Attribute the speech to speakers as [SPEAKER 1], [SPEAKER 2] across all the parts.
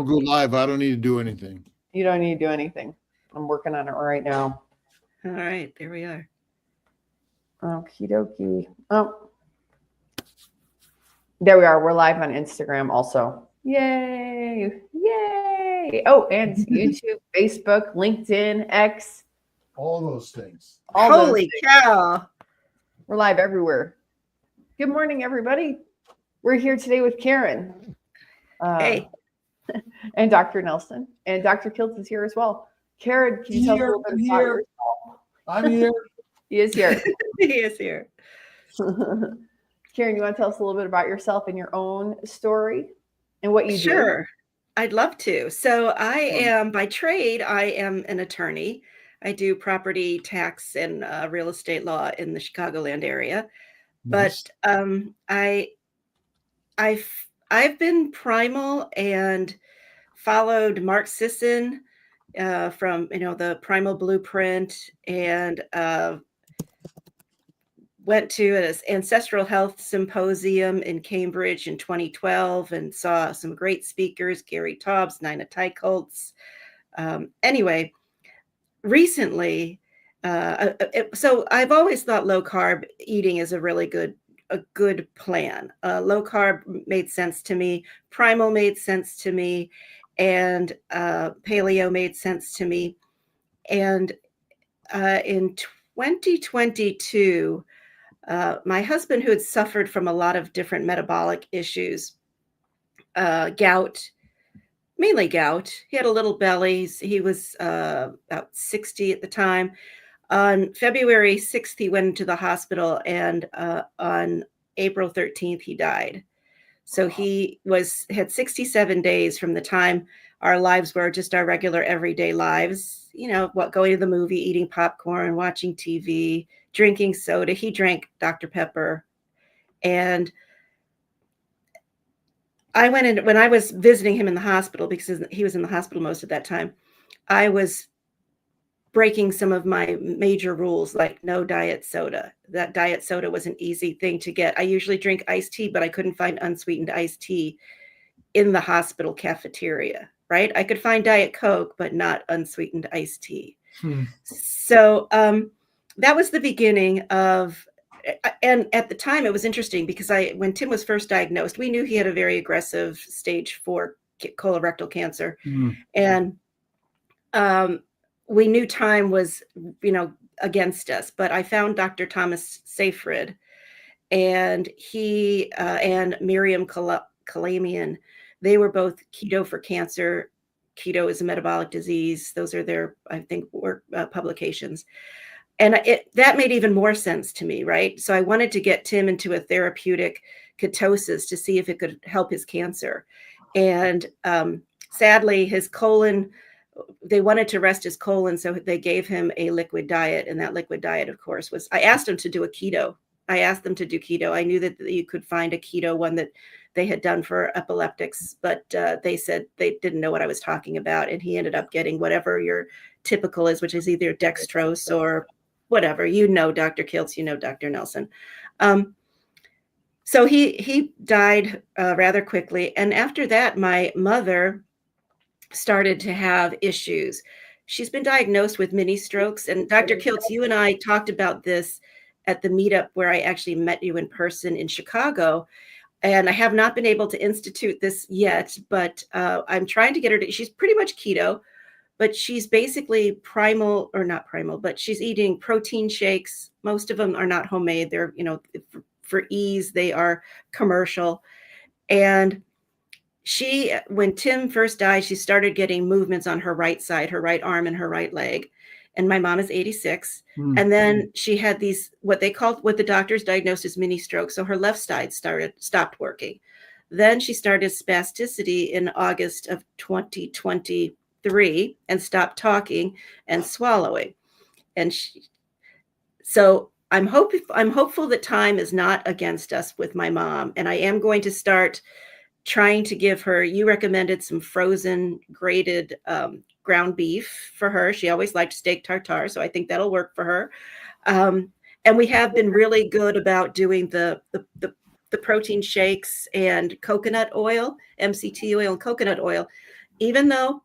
[SPEAKER 1] Go live. I don't need to do anything.
[SPEAKER 2] You don't need to do anything. I'm working on it right now.
[SPEAKER 3] All right, there we are.
[SPEAKER 2] Okie dokie. Oh, there we are. We're live on Instagram also. Yay! Yay! Oh, and YouTube, Facebook, LinkedIn, X.
[SPEAKER 1] All those things.
[SPEAKER 2] All those
[SPEAKER 3] Holy
[SPEAKER 2] things.
[SPEAKER 3] cow.
[SPEAKER 2] We're live everywhere. Good morning, everybody. We're here today with Karen.
[SPEAKER 3] Hey.
[SPEAKER 2] And Dr. Nelson. And Dr. Kiltz is here as well. Karen, can you tell us a little bit about yourself?
[SPEAKER 1] I'm here.
[SPEAKER 2] He is here.
[SPEAKER 3] He is here.
[SPEAKER 2] Karen, you want to tell us a little bit about yourself and your own story and what you do?
[SPEAKER 3] Sure. I'd love to. So I am, by trade, I am an attorney. I do property tax and real estate law in the Chicagoland area.
[SPEAKER 1] Nice.
[SPEAKER 3] But I've been primal and followed Mark Sisson from the Primal Blueprint, and went to an ancestral health symposium in Cambridge in 2012 and saw some great speakers, Gary Taubes, Nina Kiltz. Anyway, recently, so I've always thought low carb eating is a really good plan. Low carb made sense to me. Primal made sense to me. And paleo made sense to me. And in 2022, my husband, who had suffered from a lot of different metabolic issues, gout, mainly gout. He had a little belly. He was about 60 at the time. On February 6th, he went into the hospital, and on April 13th, he died. So he had 67 days from the time our lives were just our regular everyday lives, going to the movie, eating popcorn, watching TV, drinking soda. He drank Dr. Pepper. And I went in when I was visiting him in the hospital, because he was in the hospital most of that time. I was breaking some of my major rules, like no diet soda. That diet soda was an easy thing to get. I usually drink iced tea, but I couldn't find unsweetened iced tea in the hospital cafeteria, right? I could find Diet Coke, but not unsweetened iced tea. So that was the beginning of, and at the time it was interesting because when Tim was first diagnosed, we knew he had a very aggressive stage 4 colorectal cancer. And we knew time was, against us, but I found Dr. Thomas Seyfried, and he and Miriam Kalamian, they were both keto for cancer. Keto is a metabolic disease. Those are their, I think, work publications. And that made even more sense to me, right? So I wanted to get Tim into a therapeutic ketosis to see if it could help his cancer. And sadly, his colon, they wanted to rest his colon, so they gave him a liquid diet. And that liquid diet, of course, I asked him to do a keto. I asked them to do keto. I knew that you could find a keto one that they had done for epileptics, but they said they didn't know what I was talking about. And he ended up getting whatever your typical is, which is either dextrose or whatever. Dr. Kiltz, Dr. Nelson. So he died rather quickly. And after that, my mother started to have issues. She's been diagnosed with mini strokes. And Dr. Kiltz, you and I talked about this at the meetup where I actually met you in person in Chicago. And I have not been able to institute this yet, but I'm trying to get her she's pretty much keto, but she's basically primal, or not primal, but she's eating protein shakes. Most of them are not homemade. They're, for ease, they are commercial. And when Tim first died, she started getting movements on her right side, her right arm and her right leg. And my mom is 86. And then she had what the doctors diagnosed as mini stroke. So her left side stopped working. Then she started spasticity in August of 2023 and stopped talking and swallowing. And so I'm hopeful that time is not against us with my mom. And I am going to start trying to give her, you recommended some frozen grated ground beef for her. She always liked steak tartare, so I think that'll work for her. And we have been really good about doing the protein shakes and coconut oil, MCT oil and coconut oil. even though,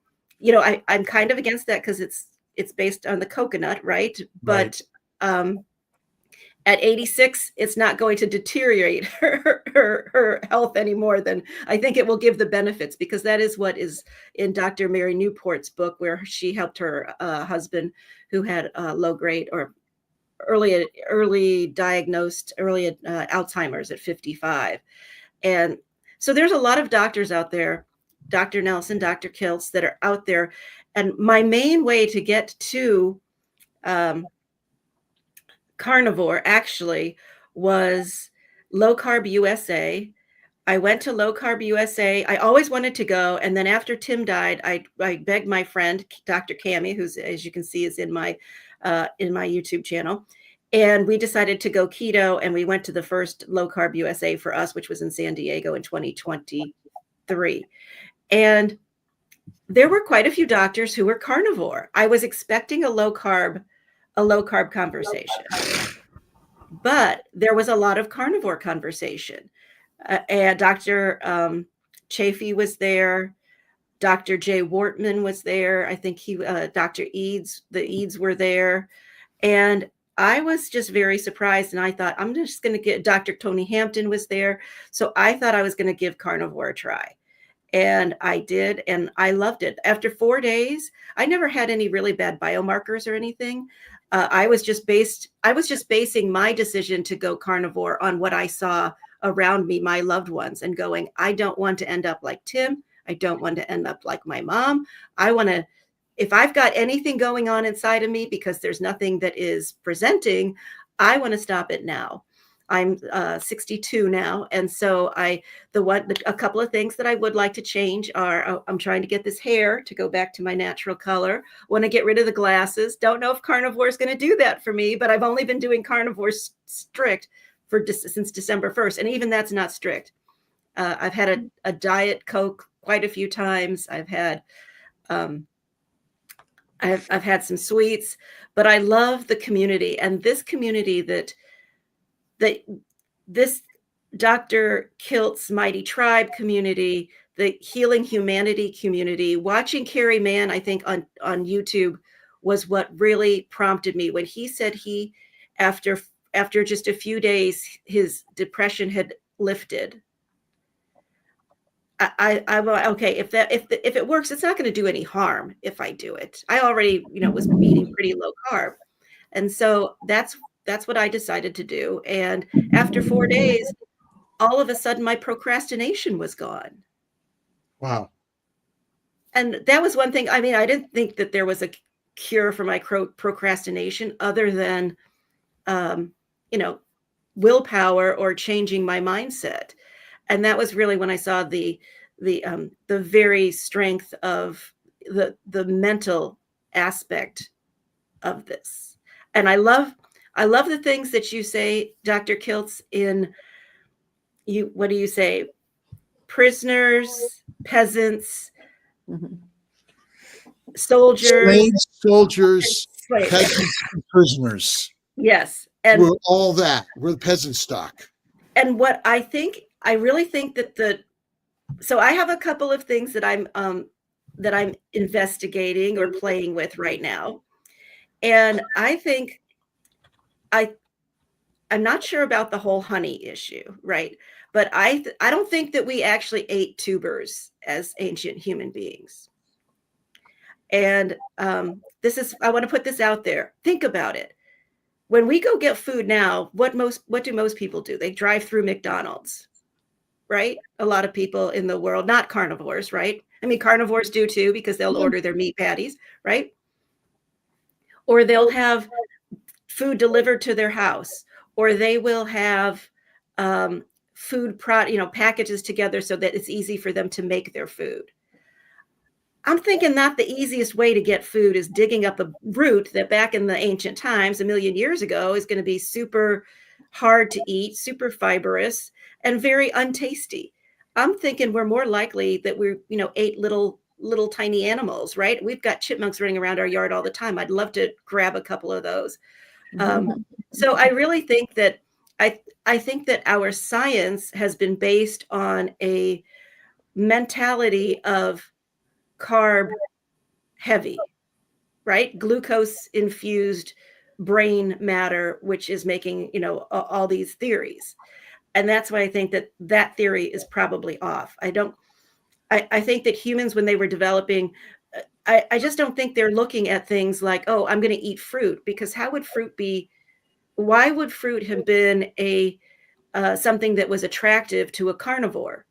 [SPEAKER 3] I'm kind of against that because it's based on the coconut, right? But at 86, it's not going to deteriorate her health any more than I think it will give the benefits, because that is what is in Dr. Mary Newport's book, where she helped her husband who had low grade or early diagnosed Alzheimer's at 55. And so there's a lot of doctors out there, Dr. Nelson, Dr. Kiltz, that are out there. And my main way to get to carnivore actually was Low Carb USA. I went to Low Carb USA. I always wanted to go. And then after Tim died, I begged my friend, Dr. Cami, who's, as you can see, is in my YouTube channel. And we decided to go keto, and we went to the first Low Carb USA for us, which was in San Diego in 2023. And there were quite a few doctors who were carnivore. I was expecting a low carb conversation, but there was a lot of carnivore conversation. And Dr. Chafee was there. Dr. Jay Wortman was there. I think Dr. Eads, the Eads were there. And I was just very surprised. And I thought, I'm just going to get, Dr. Tony Hampton was there. So I thought I was going to give carnivore a try. And I did, and I loved it. After 4 days, I never had any really bad biomarkers or anything. I was just basing my decision to go carnivore on what I saw around me, my loved ones, and going, I don't want to end up like Tim. I don't want to end up like my mom. I want to, if I've got anything going on inside of me because there's nothing that is presenting, I want to stop it now. I'm 62 now. And so a couple of things that I would like to change are, I'm trying to get this hair to go back to my natural color. Want to get rid of the glasses. Don't know if carnivore is going to do that for me, but I've only been doing carnivore strict since December 1st. And even that's not strict. I've had a Diet Coke quite a few times. I've had some sweets, but I love the community, and this community that this Dr. Kiltz Mighty Tribe community, the Healing Humanity community, watching Carrie Mann, I think on YouTube, was what really prompted me when he said after just a few days, his depression had lifted. I'm okay. If it works, it's not going to do any harm if I do it. I already, was eating pretty low carb. And so that's what I decided to do. And after 4 days, all of a sudden my procrastination was gone.
[SPEAKER 1] Wow.
[SPEAKER 3] And that was one thing. I mean, I didn't think that there was a cure for my procrastination other than, willpower or changing my mindset. And that was really when I saw the very strength of the mental aspect of this. And I love the things that you say, Dr. Kiltz, what do you say? Prisoners, peasants, soldiers.
[SPEAKER 1] Slaves, soldiers, peasants, and prisoners.
[SPEAKER 3] Yes. And
[SPEAKER 1] we're all that. We're the peasant stock.
[SPEAKER 3] And what I really think that so I have a couple of things that I'm investigating or playing with right now. And I think I'm not sure about the whole honey issue, right? But I don't think that we actually ate tubers as ancient human beings. And I want to put this out there. Think about it. When we go get food now, what do most people do? They drive through McDonald's, right? A lot of people in the world, not carnivores, right? I mean, carnivores do too, because they'll order their meat patties, right? Or they'll have food delivered to their house, or they will have food packages together so that it's easy for them to make their food. I'm thinking not the easiest way to get food is digging up a root that back in the ancient times, a million years ago, is going to be super hard to eat, super fibrous, and very untasty. I'm thinking we're more likely that we ate little tiny animals, right? We've got chipmunks running around our yard all the time. I'd love to grab a couple of those. So I really think that I think that our science has been based on a mentality of carb heavy, right? Glucose infused brain matter, which is making, all these theories. And that's why I think that theory is probably off. I think that humans, when they were developing, I just don't think they're looking at things like, oh, I'm going to eat fruit, because why would fruit have been something that was attractive to a carnivore?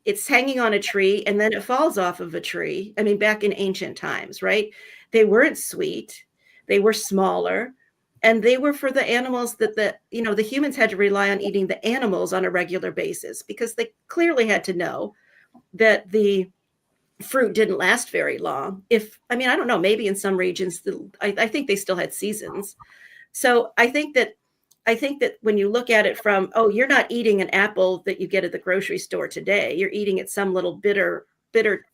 [SPEAKER 3] It's hanging on a tree and then it falls off of a tree. I mean, back in ancient times, right? They weren't sweet. They were smaller, and they were for the animals that the humans had to rely on eating the animals on a regular basis, because they clearly had to know that the fruit didn't last very long. I don't know, maybe in some regions, I think they still had seasons. So I think that when you look at it from, oh, you're not eating an apple that you get at the grocery store today. You're eating it some little bitter,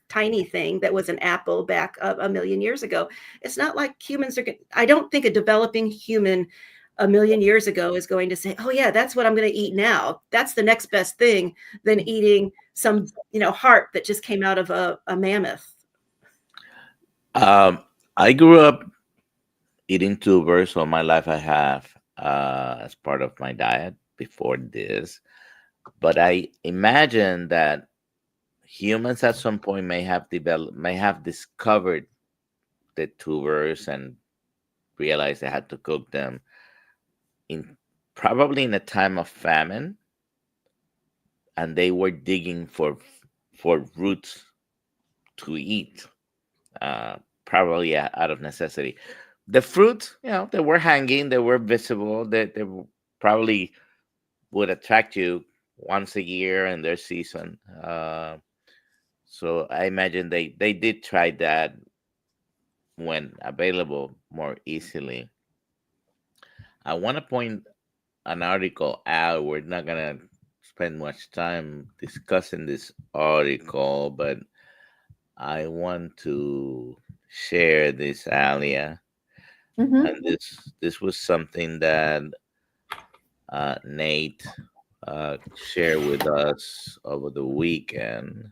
[SPEAKER 3] tiny thing that was an apple back a million years ago. It's not like humans I don't think a developing human a million years ago is going to say, oh yeah, that's what I'm going to eat now. That's the next best thing than eating some, heart that just came out of a mammoth.
[SPEAKER 4] I grew up eating tubers all my life. I have as part of my diet before this, but I imagine that humans at some point may have discovered the tubers and realized they had to cook them probably in a time of famine, and they were digging for roots to eat, probably out of necessity. The fruit, they were hanging, they were visible, they probably would attract you once a year in their season. So I imagine they did try that when available more easily. I want to point an article out. We're not going to spend much time discussing this article, but I want to share this, Alia.
[SPEAKER 2] Mm-hmm.
[SPEAKER 4] And this was something that Nate shared with us over the weekend.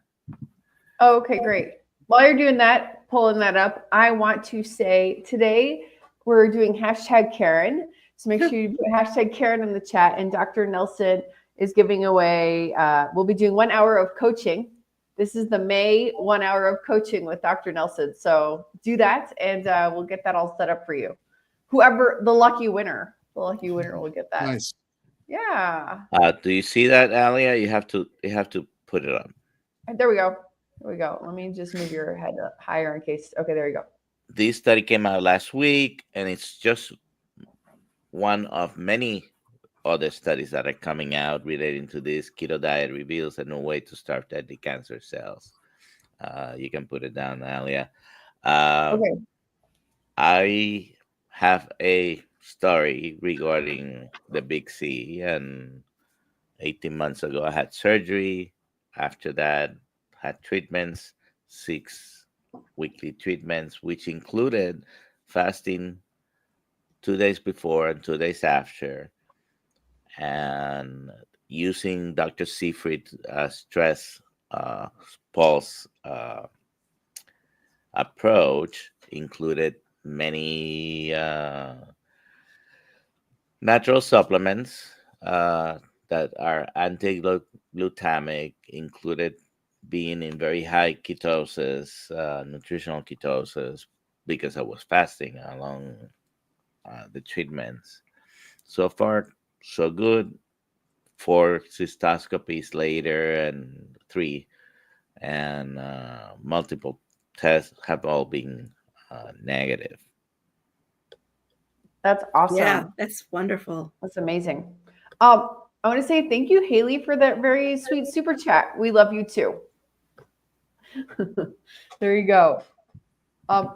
[SPEAKER 2] Oh, okay, great. While you're doing that, pulling that up, I want to say today we're doing hashtag Karen. So make sure you put hashtag Karen in the chat. And Dr. Nelson is giving away, we'll be doing 1 hour of coaching. This is the May 1 hour of coaching with Dr. Nelson. So do that, and we'll get that all set up for you. Whoever the lucky winner will get that.
[SPEAKER 1] Nice.
[SPEAKER 2] Yeah.
[SPEAKER 4] Do you see that, Alia? You have to put it up.
[SPEAKER 2] There we go. There we go. Let me just move your head up higher in case. Okay, there you go.
[SPEAKER 4] This study came out last week, and it's just one of many other studies that are coming out relating to this. Keto diet reveals a new way to starve deadly cancer cells. You can put it down, Alia.
[SPEAKER 2] Okay.
[SPEAKER 4] I have a story regarding the big C, and 18 months ago I had surgery. After that, had treatments, 6 weekly treatments, which included fasting 2 days before and 2 days after, and using Dr. Seyfried's stress pulse approach. Included many natural supplements that are anti-glutamic, included being in very high ketosis, nutritional ketosis, because I was fasting along the treatments. So far, so good. 4 cystoscopies later, and 3, and multiple tests have all been negative.
[SPEAKER 2] That's awesome.
[SPEAKER 3] Yeah, that's wonderful.
[SPEAKER 2] That's amazing. I want to say thank you, Haley, for that very sweet super chat. We love you too. There you go.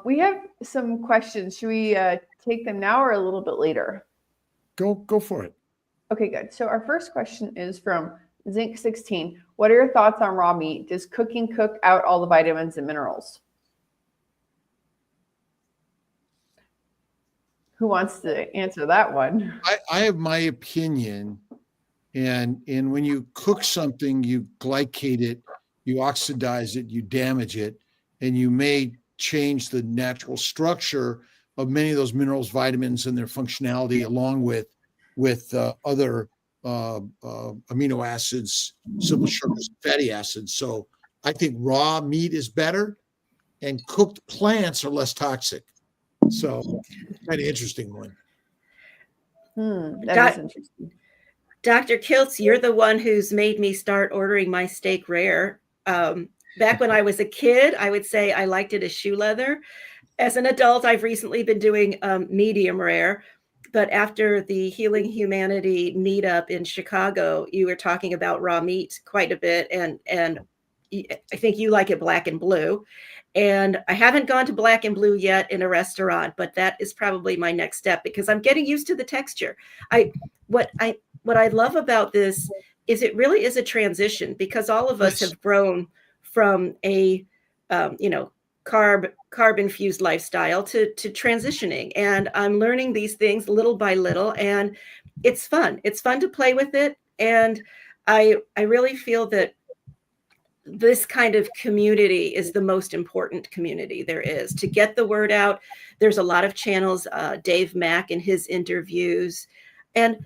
[SPEAKER 2] We have some questions. Should we take them now or a little bit later?
[SPEAKER 1] Go for it.
[SPEAKER 2] Okay, good. So our first question is from Zinc16. What are your thoughts on raw meat? Does cooking cook out all the vitamins and minerals? Who wants to answer that one?
[SPEAKER 1] I have my opinion, and when you cook something, you glycate it you oxidize it, you damage it, and you may change the natural structure of many of those minerals, vitamins, and their functionality, along with other amino acids, simple sugars, fatty acids. So I think raw meat is better, and cooked plants are less toxic. So kind of interesting one.
[SPEAKER 2] That is interesting.
[SPEAKER 3] Dr. Kiltz, you're the one who's made me start ordering my steak rare. Back when I was a kid, I would say I liked it as shoe leather. As an adult, I've recently been doing medium rare. But after the Healing Humanity meetup in Chicago, you were talking about raw meat quite a bit. And I think you like it black and blue. And I haven't gone to black and blue yet in a restaurant, but that is probably my next step because I'm getting used to the texture. What I love about this is it really is a transition because all of us have grown from a carb infused lifestyle to transitioning, and I'm learning these things little by little, and it's fun. It's fun to play with it, and I really feel that this kind of community is the most important community there is to get the word out. There's a lot of channels, Dave Mack and his interviews, and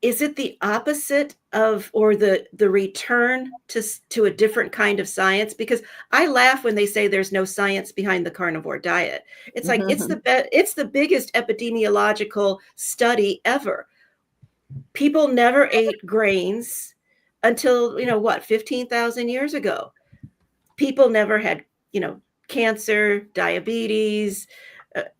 [SPEAKER 3] is it the opposite of, or the return to a different kind of science? Because I laugh when they say there's no science behind the carnivore diet. It's like, it's the biggest epidemiological study ever. People never ate grains until, 15,000 years ago. People never had, cancer, diabetes,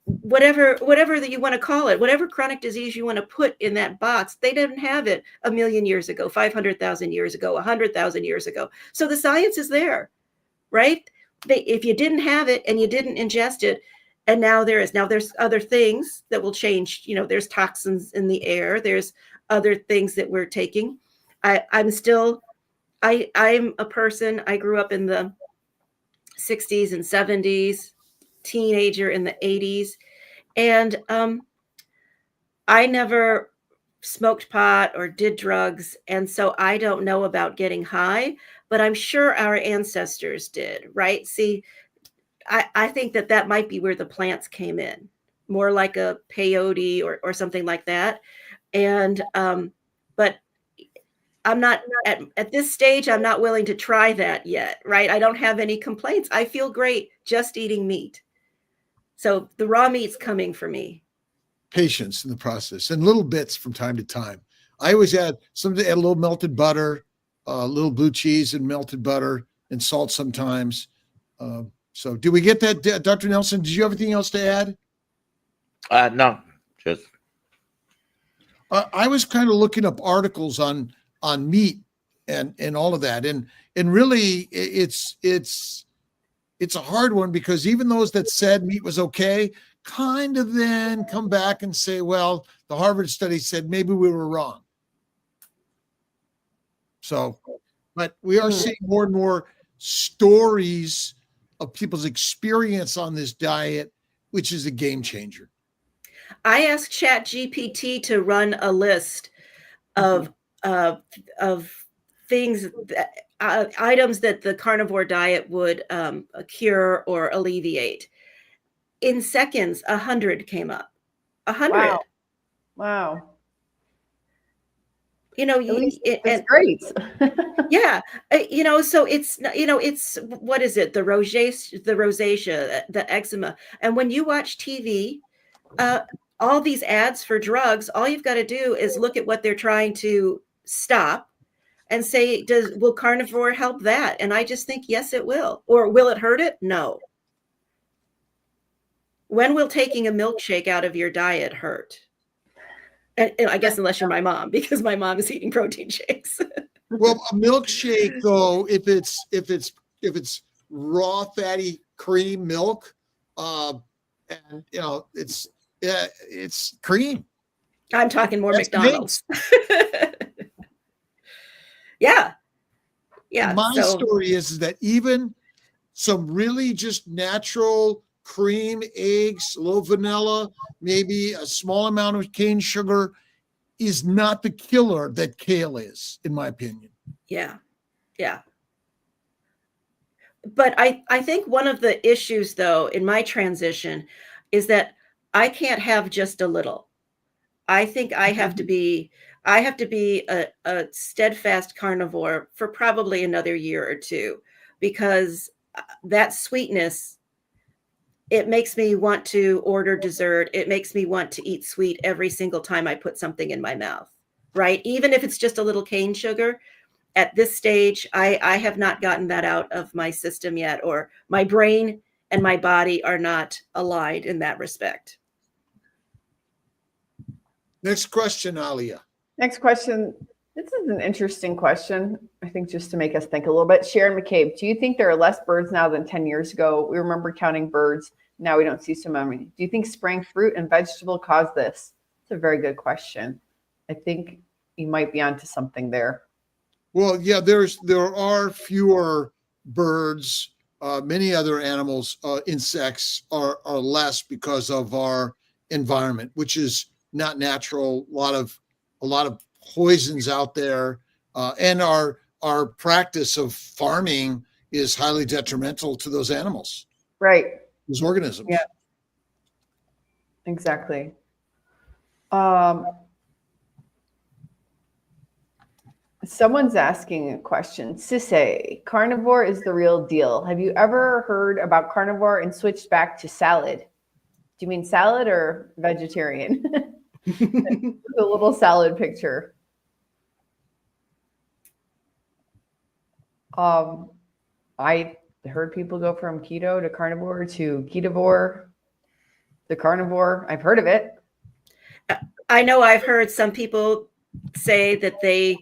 [SPEAKER 3] whatever that you want to call it, whatever chronic disease you want to put in that box, they didn't have it 1 million years ago, 500,000 years ago, 100,000 years ago. So the science is there, right? If you didn't have it and you didn't ingest it, and now there's other things that will change. There's toxins in the air. There's other things that we're taking. I'm a person, I grew up in the 60s and 70s, teenager in the 80s, and I never smoked pot or did drugs, and so I don't know about getting high, but I'm sure our ancestors did, right? See, I think that might be where the plants came in, more like a peyote or something like that. And but I'm not at this stage, I'm not willing to try that yet, right? I don't have any complaints. I feel great just eating meat. So the raw meat's coming for me.
[SPEAKER 1] Patience in the process and little bits from time to time. I always add a little melted butter, a little blue cheese and melted butter and salt sometimes. So do we get that, Dr. Nelson? Did you have anything else to add?
[SPEAKER 4] No, just.
[SPEAKER 1] I was kind of looking up articles on meat and all of that. And really it's a hard one because even those that said meat was okay kind of then come back and say, well, the Harvard study said maybe we were wrong. So, but we are seeing more and more stories of people's experience on this diet, which is a game changer.
[SPEAKER 3] I asked ChatGPT to run a list of things, items that the carnivore diet would cure or alleviate. In seconds, 100 came up. 100.
[SPEAKER 2] Wow.
[SPEAKER 3] It's
[SPEAKER 2] great.
[SPEAKER 3] Yeah. So it's what is it? The rosacea, the eczema. And when you watch TV, all these ads for drugs, all you've got to do is look at what they're trying to stop and say, will carnivore help that? And I just think, yes, it will. Or will it hurt it? No. When will taking a milkshake out of your diet hurt? And I guess unless you're my mom, because my mom is eating protein shakes.
[SPEAKER 1] Well, a milkshake though, if it's raw fatty cream milk, and it's cream.
[SPEAKER 3] I'm talking more McDonald's. Yeah.
[SPEAKER 1] My story is that even some really just natural cream, eggs, a little vanilla, maybe a small amount of cane sugar is not the killer that kale is, in my opinion.
[SPEAKER 3] Yeah. Yeah. But I think one of the issues, though, in my transition is that I can't have just a little. I think I have to be a steadfast carnivore for probably another year or two, because that sweetness, it makes me want to order dessert. It makes me want to eat sweet every single time I put something in my mouth, right? Even if it's just a little cane sugar. At this stage, I have not gotten that out of my system yet, or my brain and my body are not aligned in that respect.
[SPEAKER 1] Next question, Alia.
[SPEAKER 2] Next question. This is an interesting question, I think, just to make us think a little bit. Sharon McCabe, do you think there are less birds now than 10 years ago? We remember counting birds. Now we don't see so many. Do you think spraying fruit and vegetable caused this? It's a very good question. I think you might be onto something there.
[SPEAKER 1] Well, yeah, there are fewer birds. Many other animals, insects are less because of our environment, which is not natural. A lot of poisons out there, and our practice of farming is highly detrimental to those animals,
[SPEAKER 2] Right.
[SPEAKER 1] those organisms.
[SPEAKER 2] Yeah. Exactly. Someone's asking a question. Sisse, carnivore is the real deal. Have you ever heard about carnivore and switched back to salad? Do you mean salad or vegetarian? The little salad picture. I heard people go from keto to carnivore to ketovore to carnivore. I've heard of it.
[SPEAKER 3] I know I've heard some people say that they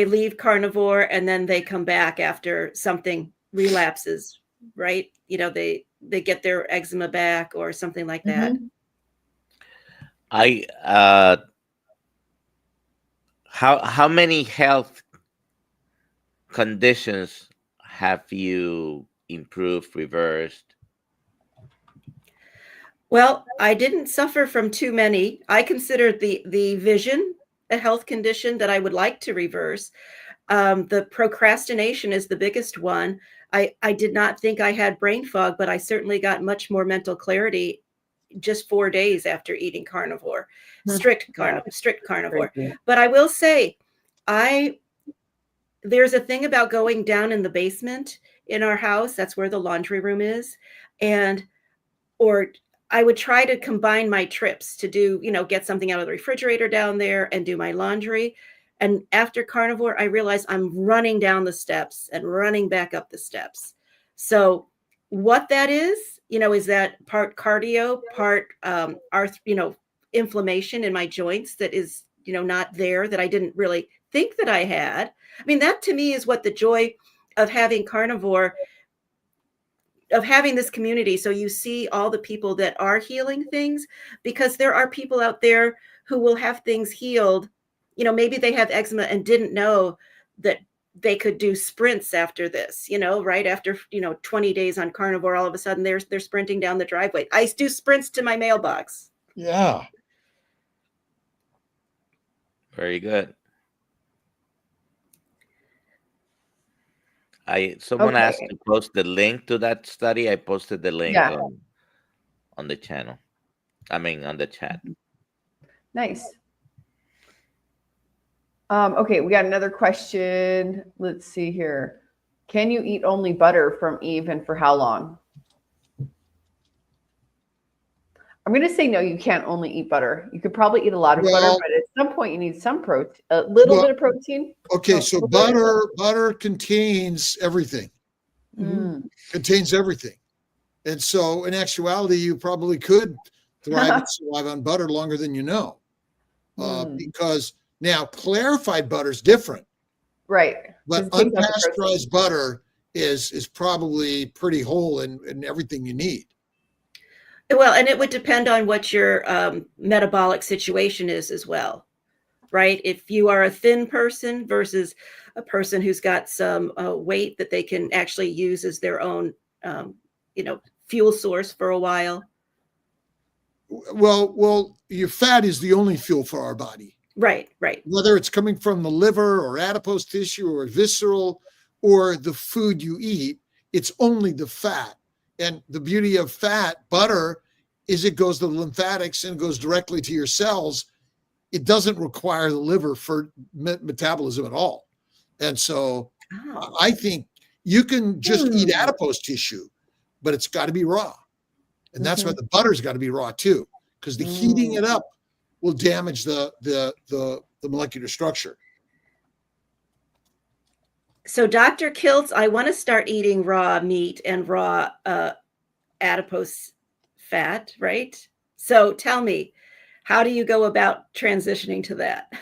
[SPEAKER 3] leave carnivore and then they come back after something relapses, right? You know, they get their eczema back or something like that.
[SPEAKER 4] How many health conditions have you improved, reversed?
[SPEAKER 3] Well, I didn't suffer from too many. I considered the vision a health condition that I would like to reverse. The procrastination is the biggest one. I did not think I had brain fog, but I certainly got much more mental clarity just 4 days after eating carnivore, strict carnivore. But I will say, there's a thing about going down in the basement in our house. That's where the laundry room is. Or I would try to combine my trips to do, get something out of the refrigerator down there and do my laundry. And after carnivore, I realized I'm running down the steps and running back up the steps. So what that is that part cardio, part inflammation in my joints that is, not there, that I didn't really think that I had. I mean, that to me is what the joy of having carnivore, of having this community. So you see all the people that are healing things, because there are people out there who will have things healed. Maybe they have eczema and didn't know that they could do sprints after this, right after, 20 days on carnivore, all of a sudden they're sprinting down the driveway. I do sprints to my mailbox.
[SPEAKER 1] Yeah.
[SPEAKER 4] Very good. Someone asked to post the link to that study. I posted the link on the channel. On the chat.
[SPEAKER 2] Nice. Okay, we got another question. Let's see here. Can you eat only butter from Eve, and for how long? I'm going to say no, you can't only eat butter. You could probably eat a lot of butter, but at some point you need some protein, a little bit of protein.
[SPEAKER 1] Okay, so butter contains everything. Contains everything. And so in actuality, you probably could thrive and survive on butter longer than you know. Because now clarified butter is different.
[SPEAKER 2] Right.
[SPEAKER 1] But unpasteurized butter is probably pretty whole in everything you need.
[SPEAKER 3] Well, and it would depend on what your metabolic situation is as well, right? If you are a thin person versus a person who's got some weight that they can actually use as their own, fuel source for a while.
[SPEAKER 1] Well, your fat is the only fuel for our body.
[SPEAKER 3] Right.
[SPEAKER 1] Whether it's coming from the liver or adipose tissue or visceral or the food you eat. It's only the fat. And the beauty of fat, butter, is it goes to the lymphatics and goes directly to your cells. It doesn't require the liver for metabolism at all. And so I think you can just eat adipose tissue, but it's got to be raw. And that's why the butter's got to be raw too, because the heating it up will damage the molecular structure.
[SPEAKER 3] So Dr. Kiltz, I want to start eating raw meat and raw adipose fat, right? So tell me, how do you go about transitioning to that?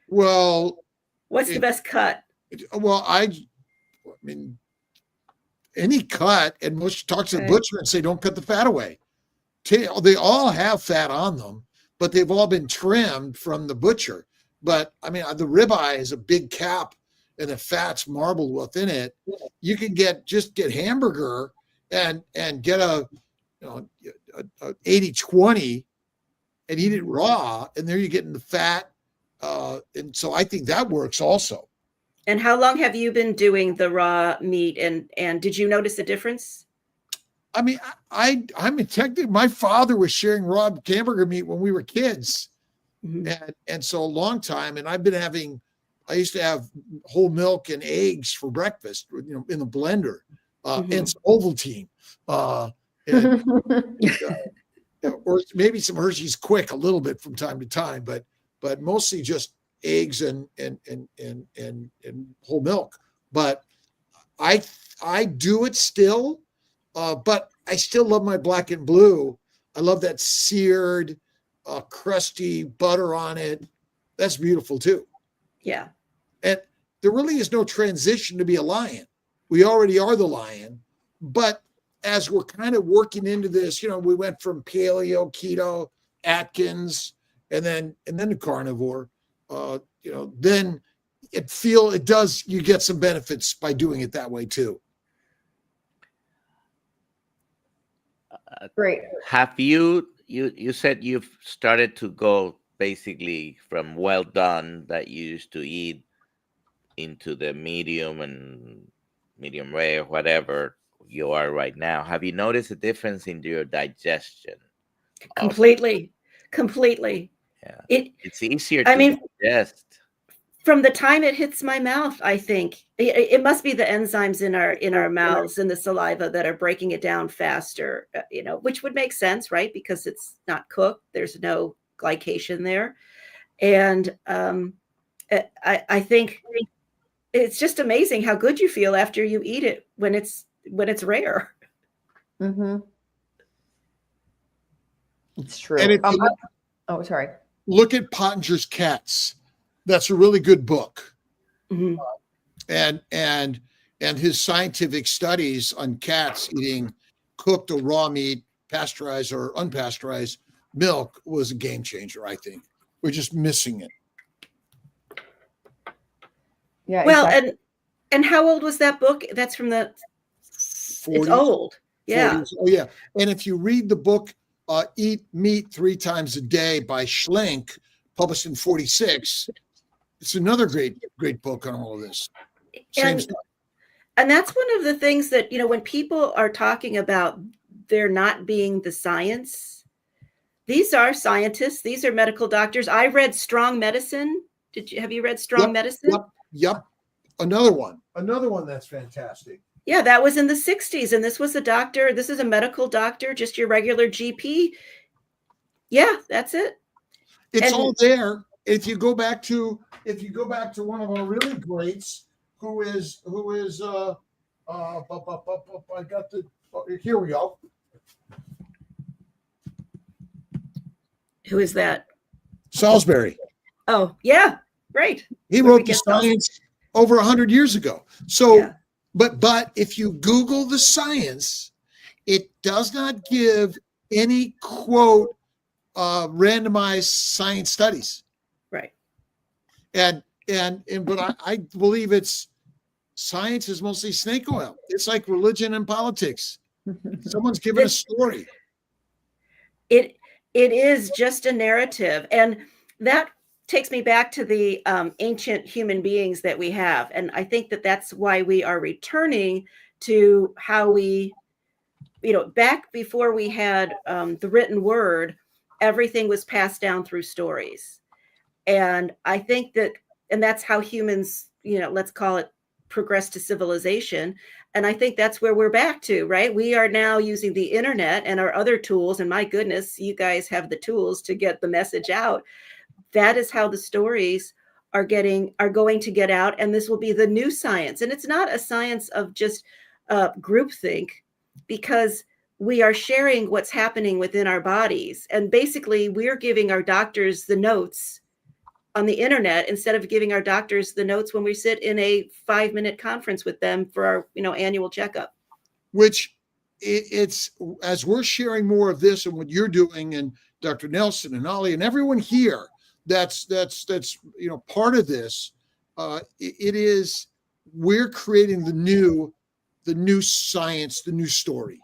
[SPEAKER 1] Well,
[SPEAKER 3] what's the best cut?
[SPEAKER 1] Well, I mean, any cut, and most talk to the butcher and say, don't cut the fat away. They all have fat on them, but they've all been trimmed from the butcher. But I mean, the ribeye is a big cap and the fat's marbled within it. You can get hamburger and get a 80-20 and eat it raw, and there you're getting the fat. And so I think that works also.
[SPEAKER 3] And how long have you been doing the raw meat, and did you notice a difference?
[SPEAKER 1] I mean, I'm technically, my father was sharing raw hamburger meat when we were kids. And so a long time, and I used to have whole milk and eggs for breakfast, in the blender, and some Ovaltine, or maybe some Hershey's Quick a little bit from time to time, but mostly just eggs and whole milk. But I do it still, but I still love my black and blue. I love that seared, crusty butter on it. That's beautiful too.
[SPEAKER 3] Yeah.
[SPEAKER 1] And there really is no transition to be a lion. We already are the lion, but as we're kind of working into this, we went from paleo, keto, Atkins, and then to carnivore. Then you get some benefits by doing it that way too.
[SPEAKER 2] Great.
[SPEAKER 4] Have you said you've started to go basically from well done that you used to eat into the medium and medium rare, whatever you are right now. Have you noticed a difference in your digestion?
[SPEAKER 3] Completely.
[SPEAKER 4] Yeah.
[SPEAKER 3] It's
[SPEAKER 4] easier to digest.
[SPEAKER 3] From the time it hits my mouth, I think it must be the enzymes in our mouths and the saliva that are breaking it down faster, which would make sense, right? Because it's not cooked. There's no glycation there. And I think it's just amazing how good you feel after you eat it when it's rare.
[SPEAKER 2] It's true.
[SPEAKER 1] And
[SPEAKER 2] sorry.
[SPEAKER 1] Look at Pottinger's Cats. That's a really good book. And his scientific studies on cats eating cooked or raw meat, pasteurized or unpasteurized milk was a game changer, I think. We're just missing it.
[SPEAKER 2] Yeah.
[SPEAKER 3] Well,
[SPEAKER 2] exactly.
[SPEAKER 3] and how old was that book? That's from the 40s? It's old. Yeah.
[SPEAKER 1] 40s. Oh, yeah. And if you read the book, Eat Meat 3 Times a Day by Schlenk, published in 1946, it's another great book on all of this. Same stuff.
[SPEAKER 3] And that's one of the things that, when people are talking about there not being the science, these are scientists, these are medical doctors. I read Strong Medicine. Have you read Strong Medicine?
[SPEAKER 1] Yep. Another one that's fantastic.
[SPEAKER 3] Yeah, that was in the 1960s. And this was a doctor. This is a medical doctor, just your regular GP. Yeah, that's it.
[SPEAKER 1] It's all there. If you go back to one of our really greats, who is I got here we go.
[SPEAKER 3] Who is that?
[SPEAKER 1] Salisbury.
[SPEAKER 3] Oh, yeah, right.
[SPEAKER 1] He wrote the science over 100 years ago. So, yeah. But if you Google the science, it does not give any quote randomized science studies.
[SPEAKER 3] Right.
[SPEAKER 1] But I believe science is mostly snake oil. It's like religion and politics. Someone's given a story.
[SPEAKER 3] It is just a narrative. And that takes me back to the ancient human beings that we have. And I think that that's why we are returning to how we, back before we had the written word, everything was passed down through stories. And I think that, and that's how humans, let's call it progress to civilization. And I think that's where we're back to, right? We are now using the internet and our other tools. And my goodness, you guys have the tools to get the message out. That is how the stories are going to get out. And this will be the new science. And it's not a science of just groupthink, because we are sharing what's happening within our bodies. And basically, we're giving our doctors the notes on the internet instead of giving our doctors the notes when we sit in a 5-minute conference with them for our annual checkup.
[SPEAKER 1] Which it's, as we're sharing more of this and what you're doing, and Dr. Nelson and Ollie and everyone here that's part of this, it is, we're creating the new science, the new story.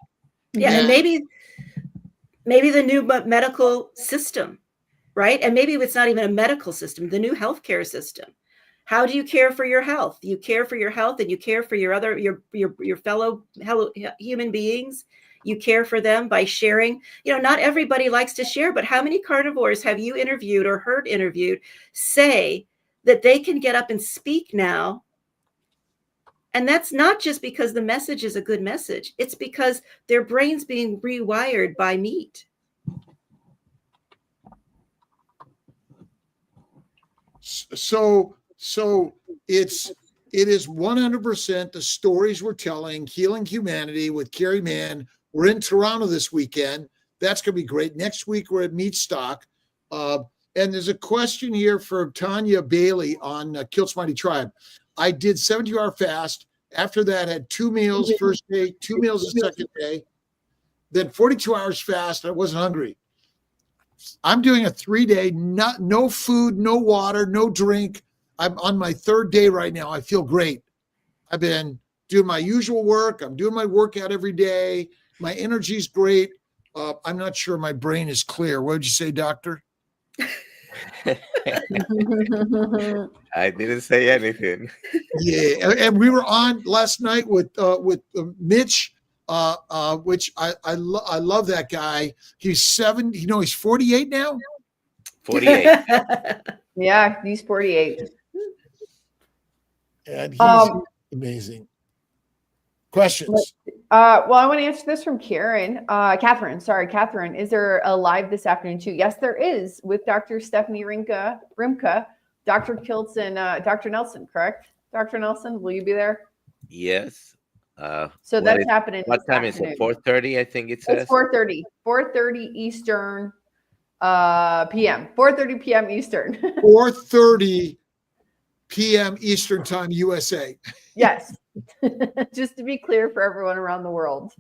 [SPEAKER 3] Yeah, and maybe the new medical system, right? And maybe it's not even a medical system, the new healthcare system. How do you care for your health? You care for your health, and you care for your fellow human beings. You care for them by sharing. Not everybody likes to share, but how many carnivores have you interviewed or heard interviewed say that they can get up and speak now? And that's not just because the message is a good message. It's because their brain's being rewired by meat.
[SPEAKER 1] So it is 100% the stories we're telling, healing humanity with Carrie Mann. We're in Toronto this weekend. That's going to be great. Next week, we're at Meatstock. And there's a question here for Tanya Bailey on Kiltz Mighty Tribe. I did 72-hour fast. After that, had 2 meals first day, 2 meals the second day. Then 42 hours fast. I wasn't hungry. I'm doing a 3-day, no food, no water, no drink. I'm on my 3rd day right now. I feel great. I've been doing my usual work. I'm doing my workout every day. My energy's great. I'm not sure my brain is clear. What did you say, doctor?
[SPEAKER 4] I didn't say anything.
[SPEAKER 1] Yeah, and we were on last night with Mitch, which I love that guy. He's 70. He's 48 now.
[SPEAKER 4] 48.
[SPEAKER 2] Yeah, he's 48.
[SPEAKER 1] And he's amazing. Questions?
[SPEAKER 2] Well, I want to answer this from Catherine. Catherine, is there a live this afternoon too? Yes, there is, with Dr. Stephanie Rimka, Dr. Kiltz, and Dr. Nelson, correct? Dr. Nelson, will you be there?
[SPEAKER 4] Yes.
[SPEAKER 2] So that's happening.
[SPEAKER 4] What time is it? 4:30, I think it says.
[SPEAKER 2] It's 4:30. 4:30 Eastern PM. 4:30 PM Eastern.
[SPEAKER 1] 4:30 p.m. Eastern Time, USA.
[SPEAKER 2] Yes. Just to be clear for everyone around the world.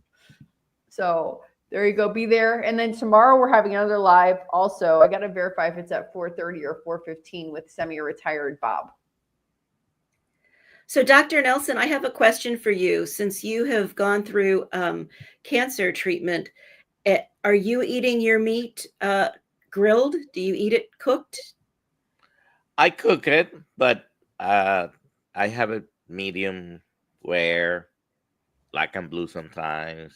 [SPEAKER 2] So there you go. Be there. And then tomorrow we're having another live also. I got to verify if it's at 4:30 or 4:15 with semi-retired Bob.
[SPEAKER 3] So Dr. Nelson, I have a question for you. Since you have gone through cancer treatment, are you eating your meat grilled? Do you eat it cooked?
[SPEAKER 4] I cook it, but I have it medium rare, black and blue sometimes.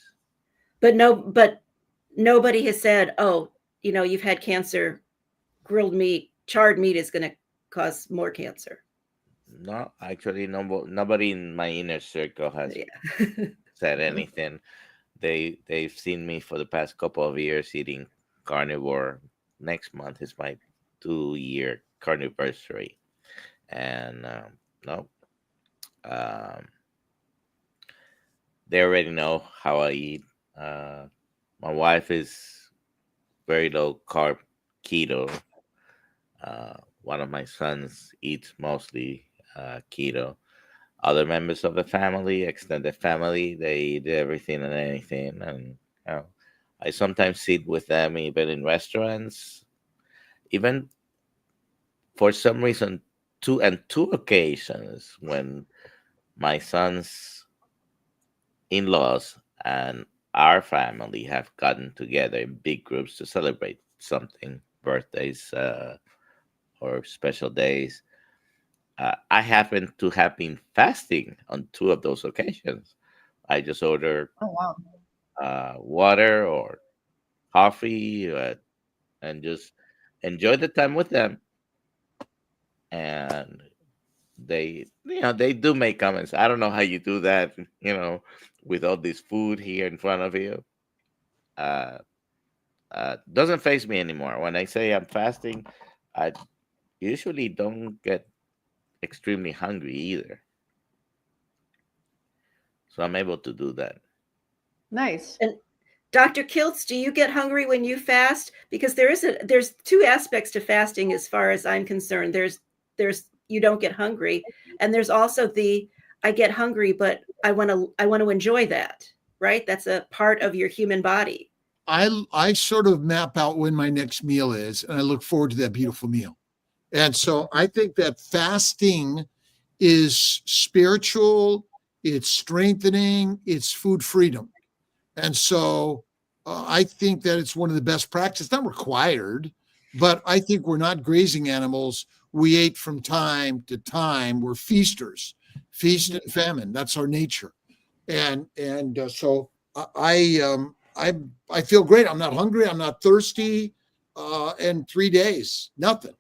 [SPEAKER 3] But nobody has said, oh, you've had cancer, grilled meat, charred meat is going to cause more cancer.
[SPEAKER 4] No, actually, nobody in my inner circle has said anything. They've seen me for the past couple of years eating carnivore. Next month is my 2-year carniversary, and no, they already know how I eat. My wife is very low carb keto. One of my sons eats mostly keto. Other members of the family, extended family, they eat everything and anything. And I sometimes sit with them even in restaurants. Even for some reason, two occasions when my son's in-laws and our family have gotten together in big groups to celebrate something, birthdays, or special days. I happen to have been fasting on 2 of those occasions. I just order
[SPEAKER 2] Oh wow.
[SPEAKER 4] water or coffee, and just enjoy the time with them. And they do make comments. I don't know how you do that, with all this food here in front of you. Uh, doesn't faze me anymore. When I say I'm fasting, I usually don't get extremely hungry either. So I'm able to do that.
[SPEAKER 2] Nice.
[SPEAKER 3] And Dr. Kiltz, do you get hungry when you fast? Because there's 2 aspects to fasting as far as I'm concerned. There's you don't get hungry, and there's also I get hungry, but I want to enjoy that, right? That's a part of your human body.
[SPEAKER 1] I sort of map out when my next meal is, and I look forward to that beautiful meal. And so I think that fasting is spiritual, it's strengthening, it's food freedom. And so I think that it's one of the best practices, not required, but I think we're not grazing animals. We ate from time to time. We're feasters, feast and famine. That's our nature. And so I feel great. I'm not hungry. I'm not thirsty. And 3 days, nothing.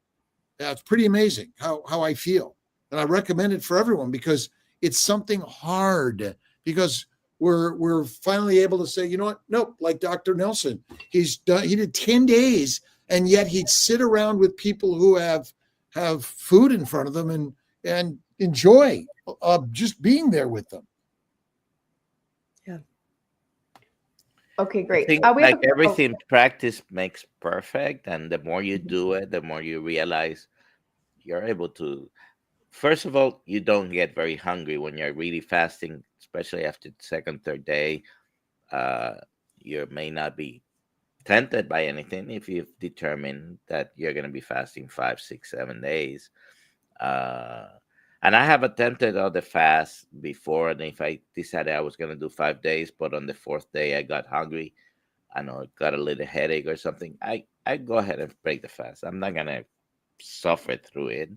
[SPEAKER 1] That's pretty amazing how I feel. And I recommend it for everyone because it's something hard, because we're finally able to say, you know what? Nope. Like Dr. Nelson, he did 10 days, and yet he'd sit around with people who have food in front of them and enjoy just being there with them.
[SPEAKER 3] Yeah.
[SPEAKER 2] Okay, great.
[SPEAKER 4] I think
[SPEAKER 2] We have
[SPEAKER 4] like everything, practice makes perfect, and the more you do it, the more you realize you're able to. First of all, you don't get very hungry when you're really fasting, especially after the second, third day. You may not be tempted by anything if you've determined that you're going to be fasting 5, 6, 7 days. And I have attempted other fasts before, and if I decided I was going to do 5 days, but on the 4th day I got hungry, I know, got a little headache or something, I go ahead and break the fast. I'm not going to suffer through it.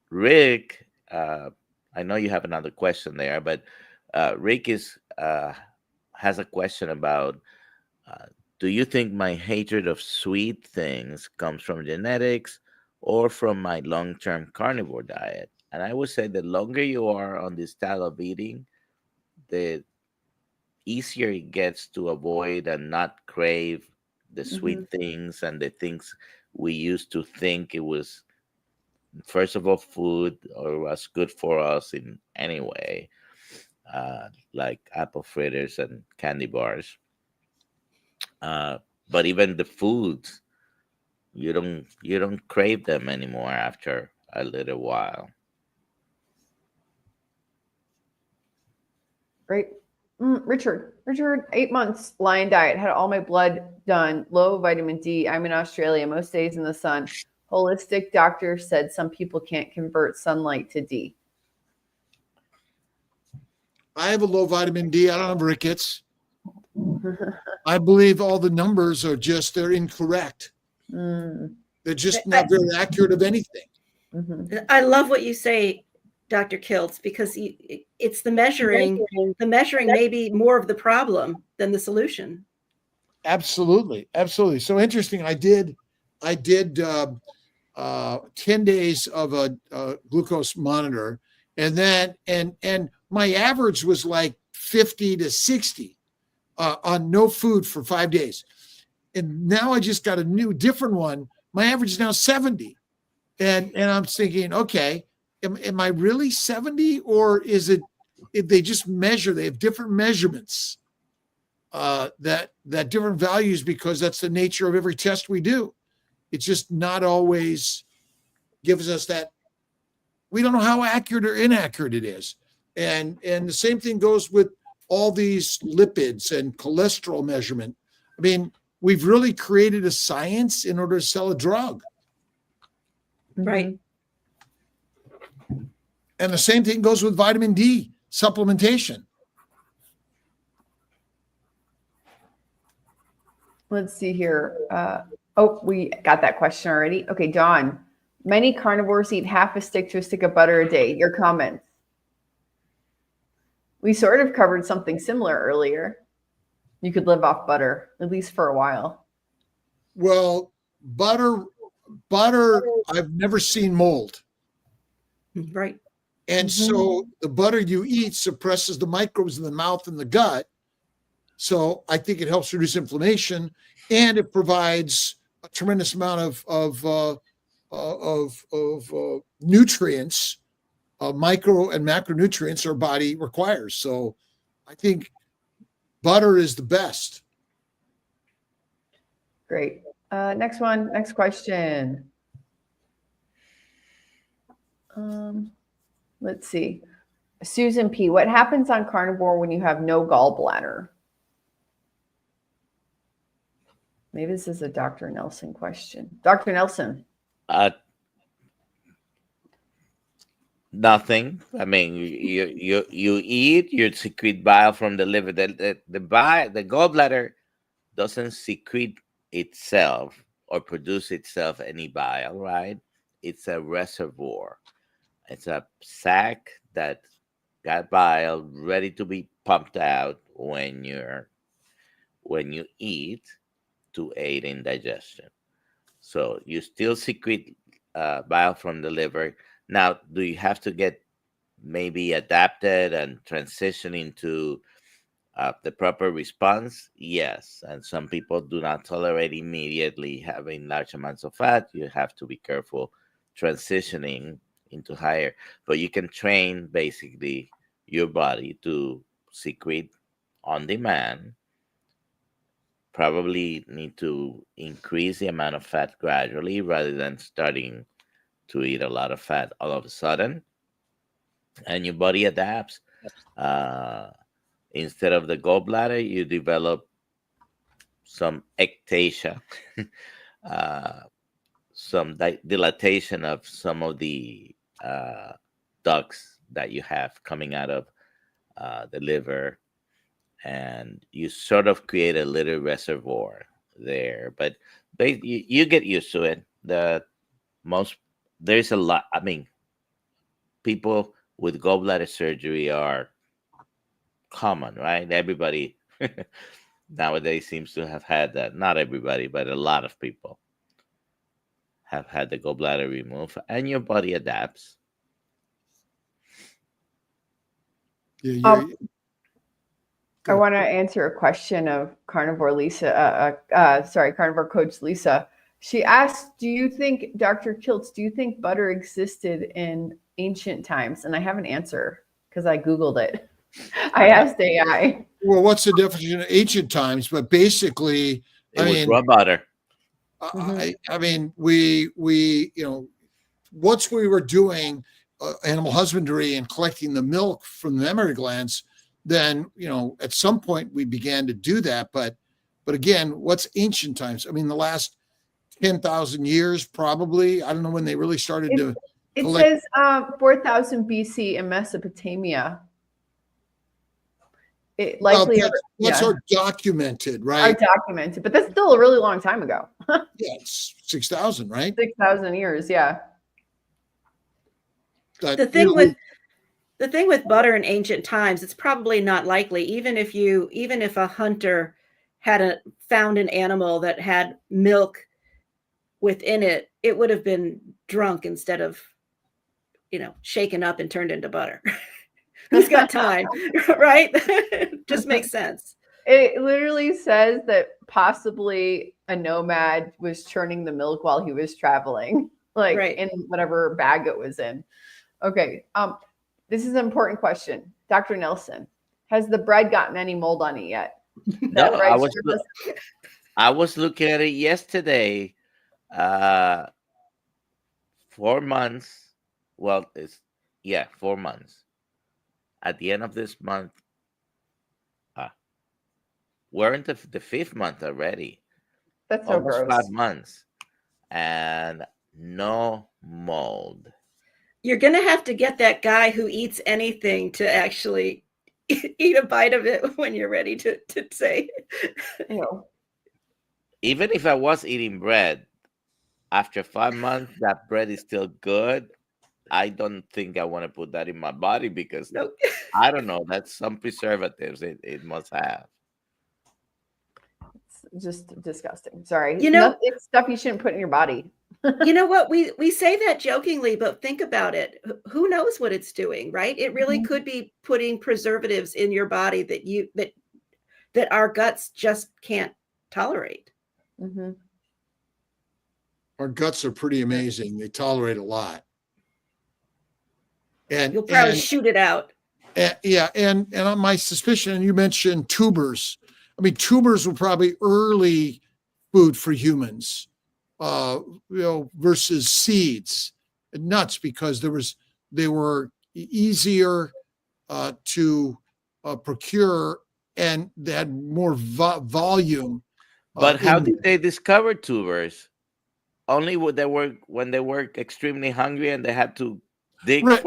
[SPEAKER 4] Rick, I know you have another question there, but Rick has a question about, do you think my hatred of sweet things comes from genetics or from my long-term carnivore diet? And I would say the longer you are on this style of eating, the easier it gets to avoid and not crave the sweet things and the things we used to think it was, first of all, food or was good for us in any way, like apple fritters and candy bars. But even the foods, you don't crave them anymore after a little while.
[SPEAKER 2] Great. Richard, 8 months, lion diet, had all my blood done, low vitamin D. I'm in Australia, most days in the sun. Holistic doctor said some people can't convert sunlight to D.
[SPEAKER 1] I have a low vitamin D. I don't have rickets. I believe all the numbers are they're incorrect. They're just not very accurate of anything.
[SPEAKER 3] I love what you say, Dr. Kiltz, because it's the measuring. The measuring may be more of the problem than the solution.
[SPEAKER 1] Absolutely. So interesting. I did 10 days of a glucose monitor, and my average was like 50 to 60 on no food for 5 days. And now I just got a different one. My average is now 70. And I'm thinking, okay, am I really 70, or is it, if they just measure, they have different measurements, that different values, because that's the nature of every test we do. It's just not always gives us that. We don't know how accurate or inaccurate it is. And the same thing goes with all these lipids and cholesterol measurement. I mean, we've really created a science in order to sell a drug.
[SPEAKER 3] Right.
[SPEAKER 1] And the same thing goes with vitamin D supplementation.
[SPEAKER 2] Let's see here. Oh, we got that question already. Okay, Dawn. Many carnivores eat half a stick to a stick of butter a day. Your comments. We sort of covered something similar earlier. You could live off butter, at least for a while.
[SPEAKER 1] Well, butter, I've never seen mold.
[SPEAKER 3] Right.
[SPEAKER 1] And so the butter you eat suppresses the microbes in the mouth and the gut. So I think it helps reduce inflammation, and it provides a tremendous amount of nutrients, micro and macronutrients our body requires. So I think butter is the best.
[SPEAKER 2] Great. Next one. Next question. Let's see. Susan P. What happens on carnivore when you have no gallbladder? Maybe this is a Dr. Nelson question. Dr. Nelson.
[SPEAKER 4] Nothing. I mean, you eat, you secrete bile from the liver. The gallbladder doesn't secrete itself or produce itself any bile, right? It's a reservoir. It's a sac that got bile ready to be pumped out when you eat to aid in digestion. So you still secrete bile from the liver. Now, do you have to get maybe adapted and transition into the proper response? Yes. And some people do not tolerate immediately having large amounts of fat. You have to be careful transitioning into higher. But you can train basically your body to secrete on demand. Probably need to increase the amount of fat gradually rather than starting to eat a lot of fat all of a sudden, and your body adapts. Instead of the gallbladder, you develop some ectasia, some dilatation of some of the ducts that you have coming out of the liver, and you sort of create a little reservoir there. But you get used to it. There's a lot. I mean, people with gallbladder surgery are common, right? Everybody nowadays seems to have had that. Not everybody, but a lot of people have had the gallbladder removed, and your body adapts.
[SPEAKER 1] Yeah,
[SPEAKER 2] I want to answer a question of carnivore Lisa. Carnivore coach Lisa. She asked, "Do you think, Dr. Kiltz, do you think butter existed in ancient times?" And I have an answer because I Googled it. I asked AI.
[SPEAKER 1] Well, what's the definition of ancient times? But basically,
[SPEAKER 4] It was raw butter.
[SPEAKER 1] I mean, we once we were doing animal husbandry and collecting the milk from the mammary glands, then at some point we began to do that. But again, what's ancient times? I mean, the last 10,000 years, probably. I don't know when they really started to.
[SPEAKER 2] It says 4,000 BC in Mesopotamia. It likely
[SPEAKER 1] that's are documented, right?
[SPEAKER 2] Are documented, but that's still a really long time ago.
[SPEAKER 1] Yeah, it's 6,000, right?
[SPEAKER 2] 6,000 years, yeah.
[SPEAKER 3] The thing with butter in ancient times, it's probably not likely. Even if a hunter had found an animal that had milk within it, it would have been drunk instead of, shaken up and turned into butter. Who's got time, right? Just makes sense.
[SPEAKER 2] It literally says that possibly a nomad was churning the milk while he was traveling, in whatever bag it was in. Okay. This is an important question. Dr. Nelson, has the bread gotten any mold on it yet?
[SPEAKER 4] No, I was looking at it yesterday. 4 months. Well, 4 months. At the end of this month, we're into the 5th month already.
[SPEAKER 2] That's so
[SPEAKER 4] almost
[SPEAKER 2] gross.
[SPEAKER 4] 5 months, and no mold.
[SPEAKER 3] You're going to have to get that guy who eats anything to actually eat a bite of it when you're ready to say.
[SPEAKER 4] even if I was eating bread, after 5 months, that bread is still good. I don't think I want to put that in my body because
[SPEAKER 3] Nope.
[SPEAKER 4] I don't know. That's some preservatives it must have.
[SPEAKER 2] It's just disgusting. Sorry.
[SPEAKER 3] You know,
[SPEAKER 2] It's stuff you shouldn't put in your body.
[SPEAKER 3] you know what? We say that jokingly, but think about it. Who knows what it's doing, right? It really could be putting preservatives in your body that our guts just can't tolerate.
[SPEAKER 2] Mm-hmm.
[SPEAKER 1] Our guts are pretty amazing. They tolerate a lot. And
[SPEAKER 3] You'll probably shoot it out.
[SPEAKER 1] yeah, and on my suspicion, you mentioned tubers. I mean, tubers were probably early food for humans, versus seeds and nuts, because they were easier to procure, and they had more volume.
[SPEAKER 4] But how
[SPEAKER 1] in
[SPEAKER 4] did they discover tubers? Only when they were extremely hungry and they had to dig
[SPEAKER 1] right,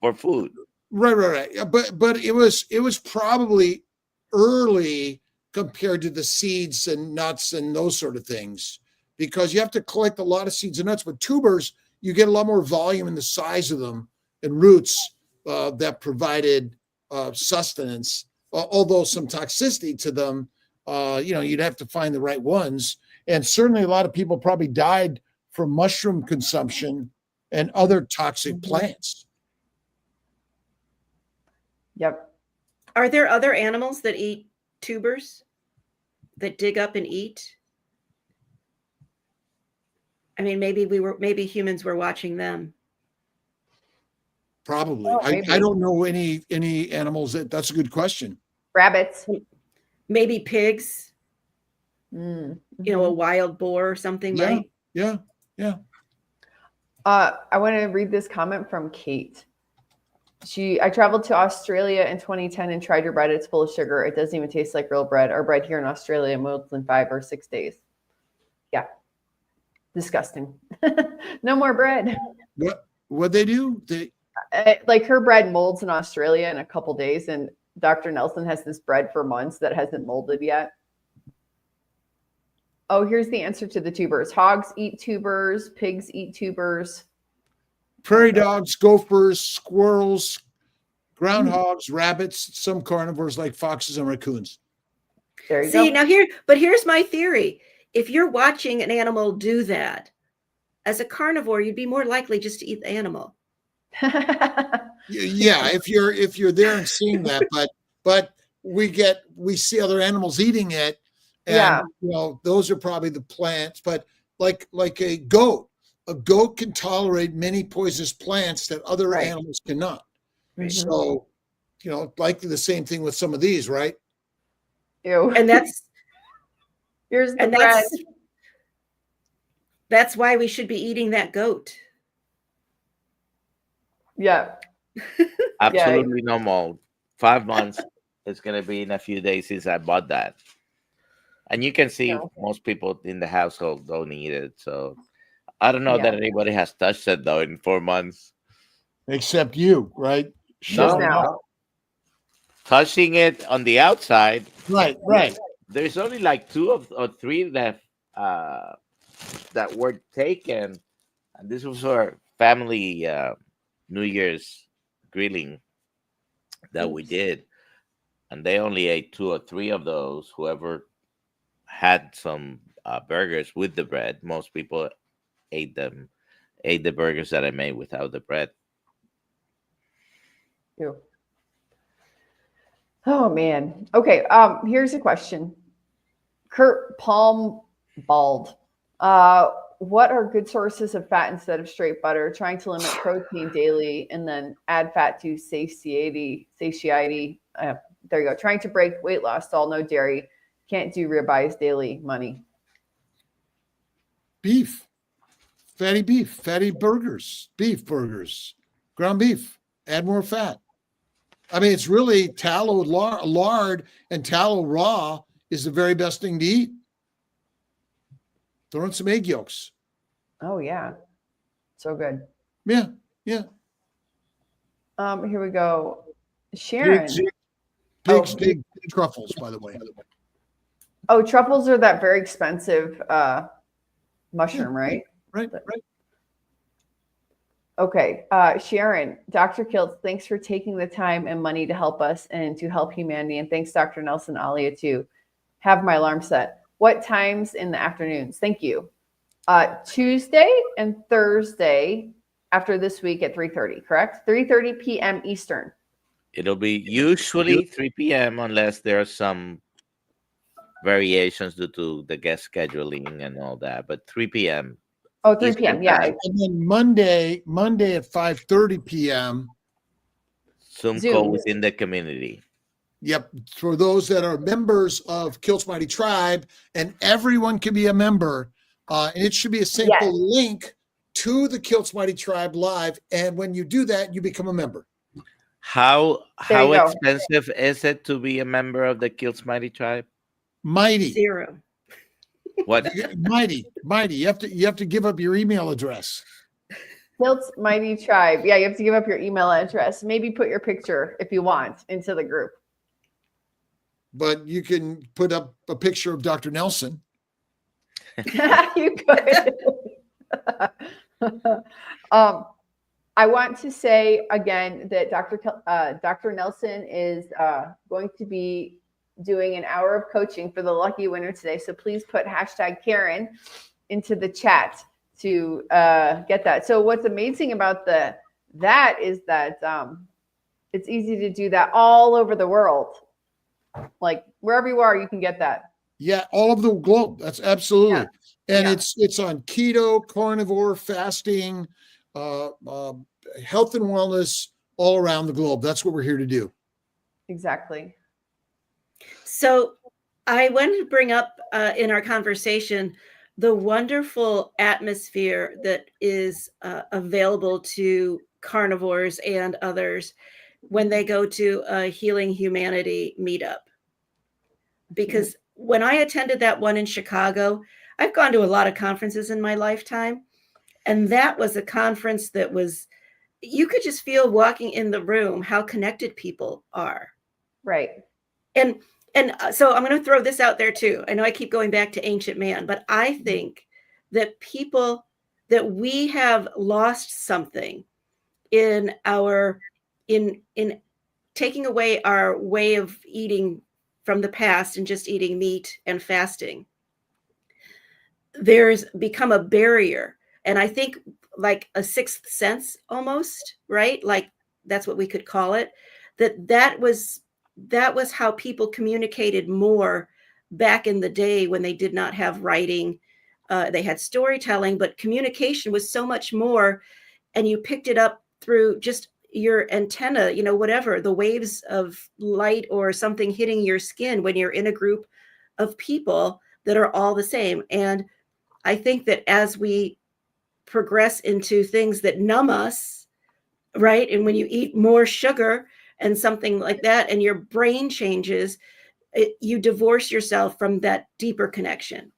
[SPEAKER 4] for food.
[SPEAKER 1] right. Yeah, but it was probably early compared to the seeds and nuts and those sort of things, because you have to collect a lot of seeds and nuts. But tubers, you get a lot more volume in the size of them, and roots that provided sustenance, although some toxicity to them. You'd have to find the right ones. And certainly a lot of people probably died from mushroom consumption and other toxic plants.
[SPEAKER 2] Yep.
[SPEAKER 3] Are there other animals that eat tubers, that dig up and eat? I mean, maybe humans were watching them.
[SPEAKER 1] Probably.
[SPEAKER 2] Oh,
[SPEAKER 1] I don't know any animals that's a good question.
[SPEAKER 2] Rabbits.
[SPEAKER 3] Maybe pigs.
[SPEAKER 2] Mm-hmm.
[SPEAKER 3] A wild boar or something, right?
[SPEAKER 1] Yeah.
[SPEAKER 2] I want to read this comment from Kate. I traveled to Australia in 2010 and tried your bread. It's full of sugar. It doesn't even taste like real bread. Our bread here in Australia molds in 5 or 6 days. Yeah. Disgusting. No more bread.
[SPEAKER 1] What they do?
[SPEAKER 2] Like her bread molds in Australia in a couple days, and Dr. Nelson has this bread for months that hasn't molded yet. Oh, here's the answer to the tubers. Hogs eat tubers. Pigs eat tubers.
[SPEAKER 1] Prairie dogs, gophers, squirrels, groundhogs, rabbits, some carnivores like foxes and raccoons.
[SPEAKER 2] There you
[SPEAKER 3] See,
[SPEAKER 2] go.
[SPEAKER 3] now here's my theory. If you're watching an animal do that, as a carnivore, you'd be more likely just to eat the animal.
[SPEAKER 1] Yeah, if you're there and seeing that, but we see other animals eating it, and those are probably the plants. But like a goat can tolerate many poisonous plants that other animals cannot.
[SPEAKER 2] Mm-hmm.
[SPEAKER 1] So, likely the same thing with some of these, right?
[SPEAKER 2] Ew.
[SPEAKER 3] And
[SPEAKER 2] here's the bread.
[SPEAKER 3] That's why we should be eating that goat.
[SPEAKER 2] Yeah.
[SPEAKER 4] Absolutely no mold. 5 months. It's going to be in a few days since I bought that. And you can see most people in the household don't eat it. So I don't know that anybody has touched it, though, in 4 months.
[SPEAKER 1] Except you, right?
[SPEAKER 4] No. Touching it on the outside.
[SPEAKER 1] Right.
[SPEAKER 4] There's only like 2 or 3 left that were taken. And this was our family New Year's grilling that we did. And they only ate 2 or 3 of those. Whoever had some burgers with the bread, most people ate the burgers that I made without the bread.
[SPEAKER 2] Ew. Oh man. Okay. Here's a question. Kurt Palmbald. What are good sources of fat instead of straight butter? Trying to limit protein daily and then add fat to satiety. There you go. Trying to break weight loss, all no dairy. Can't do ribeyes daily. Money.
[SPEAKER 1] Beef. Fatty burgers, beef burgers, ground beef. Add more fat. I mean, it's really tallow lard and tallow raw is the very best thing to eat. Throw in some egg yolks.
[SPEAKER 2] Oh yeah, so good.
[SPEAKER 1] Yeah.
[SPEAKER 2] Here we go. Sharon.
[SPEAKER 1] Pigs, big truffles, by the way.
[SPEAKER 2] Oh, truffles are that very expensive mushroom, right?
[SPEAKER 1] Right.
[SPEAKER 2] Okay. Sharon, Dr. Kiltz, thanks for taking the time and money to help us and to help humanity. And thanks, Dr. Nelson Alia, too. Have my alarm set. What times in the afternoons? Thank you. Tuesday and Thursday after this week at 3:30, correct? 3:30 p.m. Eastern.
[SPEAKER 4] It'll be usually 3 p.m. unless there are some variations due to the guest scheduling and all that. But 3 p.m.
[SPEAKER 2] Oh, 3
[SPEAKER 4] Eastern
[SPEAKER 2] p.m. Yeah.
[SPEAKER 4] time.
[SPEAKER 1] And then Monday at 5:30 p.m.
[SPEAKER 4] Zoom
[SPEAKER 2] Zoom.
[SPEAKER 4] call within the community.
[SPEAKER 1] Yep, for those that are members of Kiltz Mighty Tribe, and everyone can be a member. And it should be a simple link to the Kiltz Mighty Tribe live. And when you do that, you become a member.
[SPEAKER 4] How
[SPEAKER 2] There you go.
[SPEAKER 4] expensive is it to be a member of the Kiltz Mighty Tribe?
[SPEAKER 1] Mighty,
[SPEAKER 3] 0.
[SPEAKER 4] What?
[SPEAKER 1] mighty. You have to give up your email address.
[SPEAKER 2] Kiltz Mighty Tribe. Yeah, you have to give up your email address. Maybe put your picture, if you want, into the group.
[SPEAKER 1] But you can put up a picture of Dr. Nelson.
[SPEAKER 2] You could. I want to say again that Dr. Nelson is going to be doing an hour of coaching for the lucky winner today. So please put hashtag Karen into the chat to get that. So what's amazing about that is that it's easy to do that all over the world. Like wherever you are, you can get that.
[SPEAKER 1] Yeah, all over the globe. That's absolutely.
[SPEAKER 2] Yeah.
[SPEAKER 1] And
[SPEAKER 2] Yeah.
[SPEAKER 1] it's on keto, carnivore, fasting, health and wellness all around the globe. That's what we're here to do.
[SPEAKER 2] Exactly.
[SPEAKER 3] So I wanted to bring up in our conversation the wonderful atmosphere that is available to carnivores and others when they go to a Healing Humanity meetup. Because when I attended that one in Chicago, I've gone to a lot of conferences in my lifetime, and that was a conference that was, you could just feel walking in the room how connected people are.
[SPEAKER 2] Right.
[SPEAKER 3] And so I'm going to throw this out there too. I know I keep going back to ancient man, but I think that we have lost something in in taking away our way of eating from the past and just eating meat and fasting. There's become a barrier. And I think like a sixth sense almost, right? Like that's what we could call it. That was how people communicated more back in the day when they did not have writing. They had storytelling, but communication was so much more. And you picked it up through just your antenna, whatever, the waves of light or something hitting your skin when you're in a group of people that are all the same. And I think that as we progress into things that numb us, right? And when you eat more sugar and something like that, and your brain changes, you divorce yourself from that deeper connection.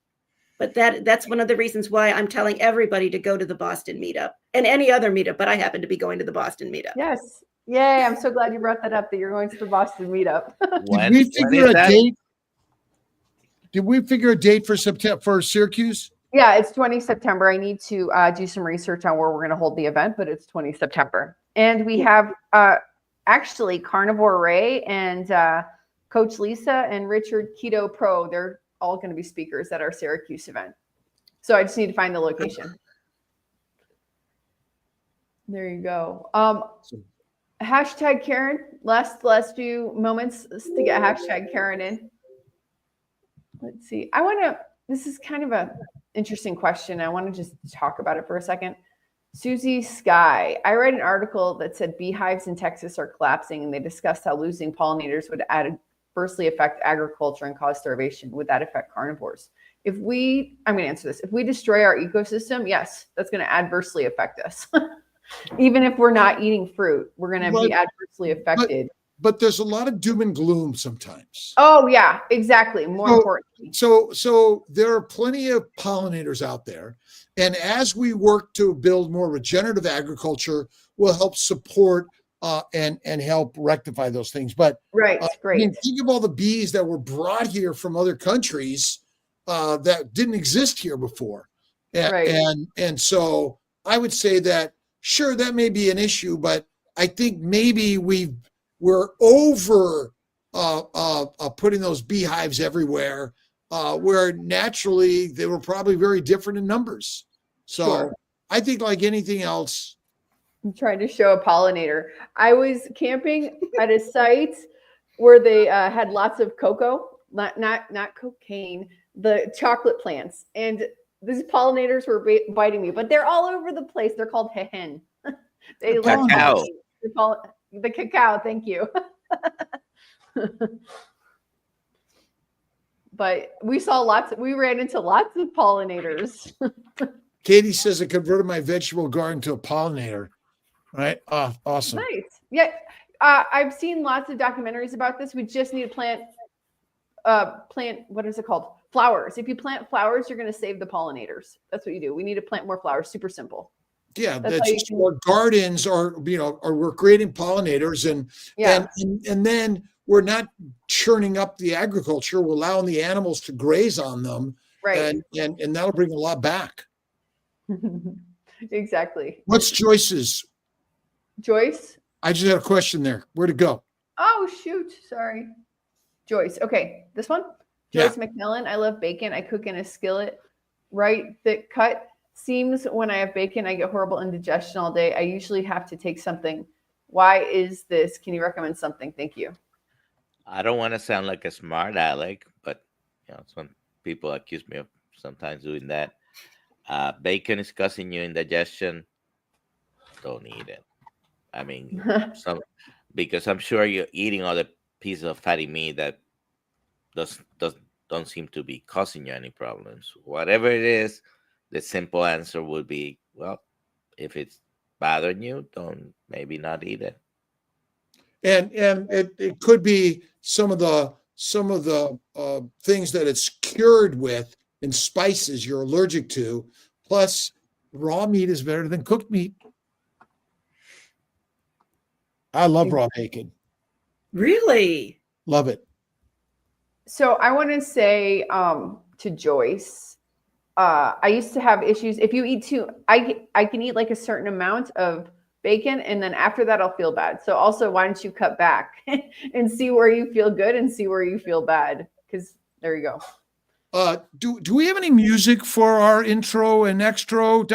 [SPEAKER 3] But that's one of the reasons why I'm telling everybody to go to the Boston meetup and any other meetup, but I happen to be going to the Boston meetup.
[SPEAKER 2] Yes. Yay. I'm so glad you brought that up, that you're going to the Boston meetup.
[SPEAKER 4] When
[SPEAKER 1] Did we figure
[SPEAKER 4] is
[SPEAKER 1] a
[SPEAKER 4] that?
[SPEAKER 1] date? Did we figure a date for September for Syracuse?
[SPEAKER 2] Yeah, it's 20 September. I need to do some research on where we're going to hold the event, but it's 20 September. And we have actually Carnivore Ray and Coach Lisa and Richard Keto Pro. They're all going to be speakers at our Syracuse event. So I just need to find the location. There you go. Hashtag Karen. Last few moments to get hashtag Karen in. Let's see. This is kind of a interesting question. I want to just talk about it for a second. Susie Sky. I read an article that said beehives in Texas are collapsing, and they discussed how losing pollinators would adversely affect agriculture and cause starvation. Would that affect carnivores? I'm going to answer this. If we destroy our ecosystem, yes, that's going to adversely affect us. Even if we're not eating fruit, we're going to be adversely affected.
[SPEAKER 1] But there's a lot of doom and gloom sometimes.
[SPEAKER 2] Oh yeah, exactly. More importantly.
[SPEAKER 1] So there are plenty of pollinators out there. And as we work to build more regenerative agriculture, we'll help support and help rectify those things. But
[SPEAKER 2] Right.
[SPEAKER 1] I
[SPEAKER 2] Great.
[SPEAKER 1] mean, think of all the bees that were brought here from other countries that didn't exist here before.
[SPEAKER 2] Right.
[SPEAKER 1] And so I would say that, sure, that may be an issue, but I think maybe we're over putting those beehives everywhere, where naturally they were probably very different in numbers. So
[SPEAKER 2] Sure.
[SPEAKER 1] I think, like anything else,
[SPEAKER 2] I'm trying to show a pollinator. I was camping at a site where they had lots of cocoa, not cocaine, the chocolate plants, and these pollinators were biting me. But they're all over the place. They're called hen. They like
[SPEAKER 4] Cacao.
[SPEAKER 2] they call it the cacao. Thank you. But we ran into lots of pollinators.
[SPEAKER 1] Katie says I converted my vegetable garden to a pollinator. Right? Awesome.
[SPEAKER 2] Nice. Yeah. I've seen lots of documentaries about this. We just need to plant, what is it called? Flowers. If you plant flowers, you're going to save the pollinators. That's what you do. We need to plant more flowers. Super simple.
[SPEAKER 1] Yeah,
[SPEAKER 2] That's
[SPEAKER 1] that's
[SPEAKER 2] how you
[SPEAKER 1] just
[SPEAKER 2] can-
[SPEAKER 1] our gardens are, we're creating pollinators and then we're not churning up the agriculture. We're allowing the animals to graze on them.
[SPEAKER 2] Right.
[SPEAKER 1] And that'll bring a lot back.
[SPEAKER 2] Exactly.
[SPEAKER 1] What's Joyce's?
[SPEAKER 2] Joyce?
[SPEAKER 1] I just had a question there. Where'd it go?
[SPEAKER 2] Oh, shoot. Sorry. Joyce. Okay. This one? Joyce McMillan. I love bacon. I cook in a skillet. Right. Thick cut. Seems when I have bacon, I get horrible indigestion all day. I usually have to take something. Why is this? Can you recommend something? Thank you.
[SPEAKER 4] I don't want to sound like a smart aleck, but some people accuse me of sometimes doing that. Bacon is causing you indigestion. Don't eat it. I mean, because I'm sure you're eating other pieces of fatty meat that don't seem to be causing you any problems. Whatever it is, the simple answer would be, well, if it's bothering you, don't maybe not eat it.
[SPEAKER 1] And it could be some of the things that it's cured with and spices you're allergic to. Plus, raw meat is better than cooked meat. I love raw bacon.
[SPEAKER 3] Really?
[SPEAKER 1] Love it.
[SPEAKER 2] So I want to say to Joyce, I used to have issues. If you eat I can eat like a certain amount of bacon, and then after that I'll feel bad. So also, why don't you cut back and see where you feel good and see where you feel bad? Because there you go.
[SPEAKER 1] Do we have any music for our intro and extro?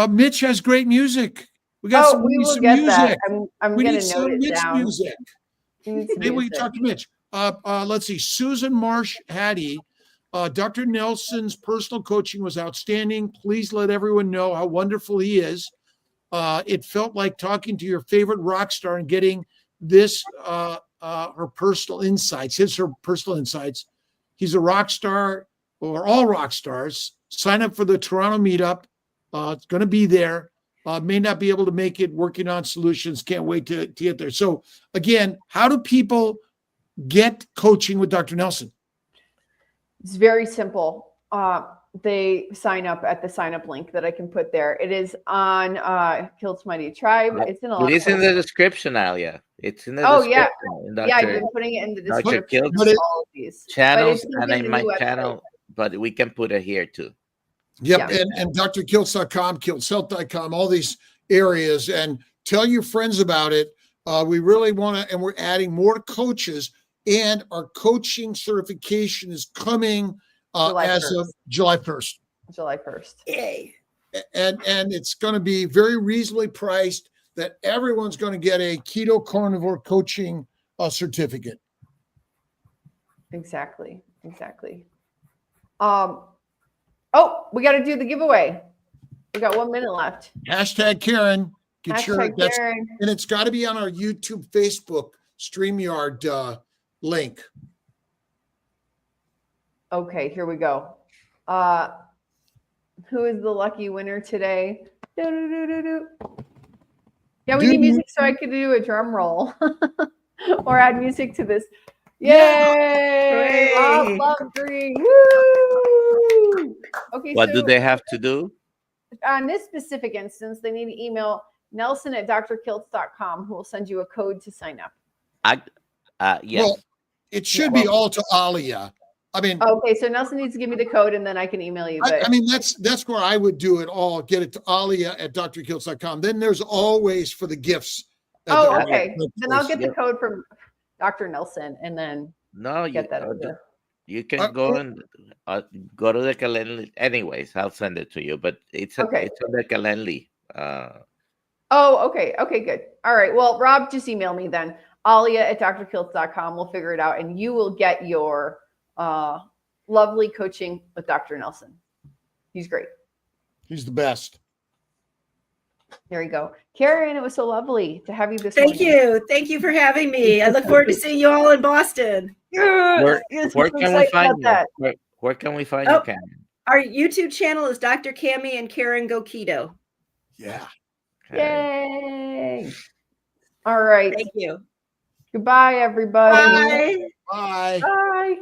[SPEAKER 1] Mitch has great music. We got
[SPEAKER 2] we will
[SPEAKER 1] some
[SPEAKER 2] get
[SPEAKER 1] music.
[SPEAKER 2] that. I'm
[SPEAKER 1] We
[SPEAKER 2] going
[SPEAKER 1] need
[SPEAKER 2] to
[SPEAKER 1] some
[SPEAKER 2] note it
[SPEAKER 1] Mitch
[SPEAKER 2] down.
[SPEAKER 1] music. Maybe we can talk to Mitch. Let's see. Susan Marsh Hattie. Dr. Nelson's personal coaching was outstanding. Please let everyone know how wonderful he is. It felt like talking to your favorite rock star and getting her personal insights, her personal insights. He's a rock star, or all rock stars. Sign up for the Toronto meetup. It's going to be there. May not be able to make it, working on solutions. Can't wait to get there. So again, how do people get coaching with Dr. Nelson?
[SPEAKER 2] It's very simple. They sign up at the sign up link that I can put there. It is on Kiltz Mighty Tribe. It's in a lot
[SPEAKER 4] It is
[SPEAKER 2] of
[SPEAKER 4] in the description, Alia. It's in the
[SPEAKER 2] Oh,
[SPEAKER 4] description.
[SPEAKER 2] yeah.
[SPEAKER 4] In
[SPEAKER 2] Yeah, I've been putting it in the
[SPEAKER 4] Dr.
[SPEAKER 2] description.
[SPEAKER 4] Kiltz
[SPEAKER 2] All of these
[SPEAKER 4] channels
[SPEAKER 2] But
[SPEAKER 4] and
[SPEAKER 2] it's
[SPEAKER 4] in my
[SPEAKER 2] the new
[SPEAKER 4] channel, but we can put it here too.
[SPEAKER 1] Yep.
[SPEAKER 2] Yeah.
[SPEAKER 1] And drkiltz.com, kiltzhealth.com, all these areas, and tell your friends about it. We really want to, and we're adding more coaches, and our coaching certification is coming as of July 1st.
[SPEAKER 2] July 1st.
[SPEAKER 3] Yay.
[SPEAKER 1] And it's going to be very reasonably priced, that everyone's going to get a keto carnivore coaching certificate.
[SPEAKER 2] Exactly. We got to do the giveaway. We got 1 minute left.
[SPEAKER 1] Hashtag Karen.
[SPEAKER 2] Karen.
[SPEAKER 1] And it's got to be on our YouTube, Facebook, StreamYard link.
[SPEAKER 2] Okay, here we go. Who is the lucky winner today? Do-do-do-do-do. Yeah, we need music so I could do a drum roll or add music to this. Yay! Love green. Woo! Okay,
[SPEAKER 4] What
[SPEAKER 2] so
[SPEAKER 4] do they have to do?
[SPEAKER 2] on this specific instance, they need to email Nelson at drkiltz.com, who will send you a code to sign up.
[SPEAKER 4] Yes.
[SPEAKER 1] Well, it should be all to Alia. I mean,
[SPEAKER 2] Okay, so Nelson needs to give me the code and then I can email you. But
[SPEAKER 1] I mean, that's where I would do it all. Get it to Alia at drkiltz.com. Then there's always for the gifts.
[SPEAKER 2] oh, okay.
[SPEAKER 1] the-
[SPEAKER 2] Then I'll get the
[SPEAKER 4] Yep.
[SPEAKER 2] code from Dr. Nelson and then
[SPEAKER 4] No, you,
[SPEAKER 2] get that over.
[SPEAKER 4] you can go and go to the Calendly. Anyways, I'll send it to you. But it's
[SPEAKER 2] Okay.
[SPEAKER 4] it's on the Calendly.
[SPEAKER 2] Oh, okay. Okay, good. All right. Well, Rob, just email me then. Alia at drkiltz.com. We'll figure it out and you will get your lovely coaching with Dr. Nelson. He's great.
[SPEAKER 1] He's the best.
[SPEAKER 2] There you go. Karen, it was so lovely to have you this
[SPEAKER 3] Thank
[SPEAKER 2] morning.
[SPEAKER 3] you. Thank you for having me. I look forward to seeing you all in Boston.
[SPEAKER 4] Where
[SPEAKER 2] Yes,
[SPEAKER 4] where
[SPEAKER 2] I'm
[SPEAKER 4] can we
[SPEAKER 2] excited
[SPEAKER 4] find
[SPEAKER 2] about
[SPEAKER 4] you?
[SPEAKER 2] that.
[SPEAKER 4] Where can we find
[SPEAKER 3] Oh.
[SPEAKER 4] you, Karen?
[SPEAKER 3] Our YouTube channel is Dr. Cami and Karen Go Keto.
[SPEAKER 1] Yeah.
[SPEAKER 4] Okay.
[SPEAKER 2] Yay. All right.
[SPEAKER 3] Thank you.
[SPEAKER 2] Goodbye, everybody.
[SPEAKER 3] Bye.
[SPEAKER 1] Bye.
[SPEAKER 2] Bye.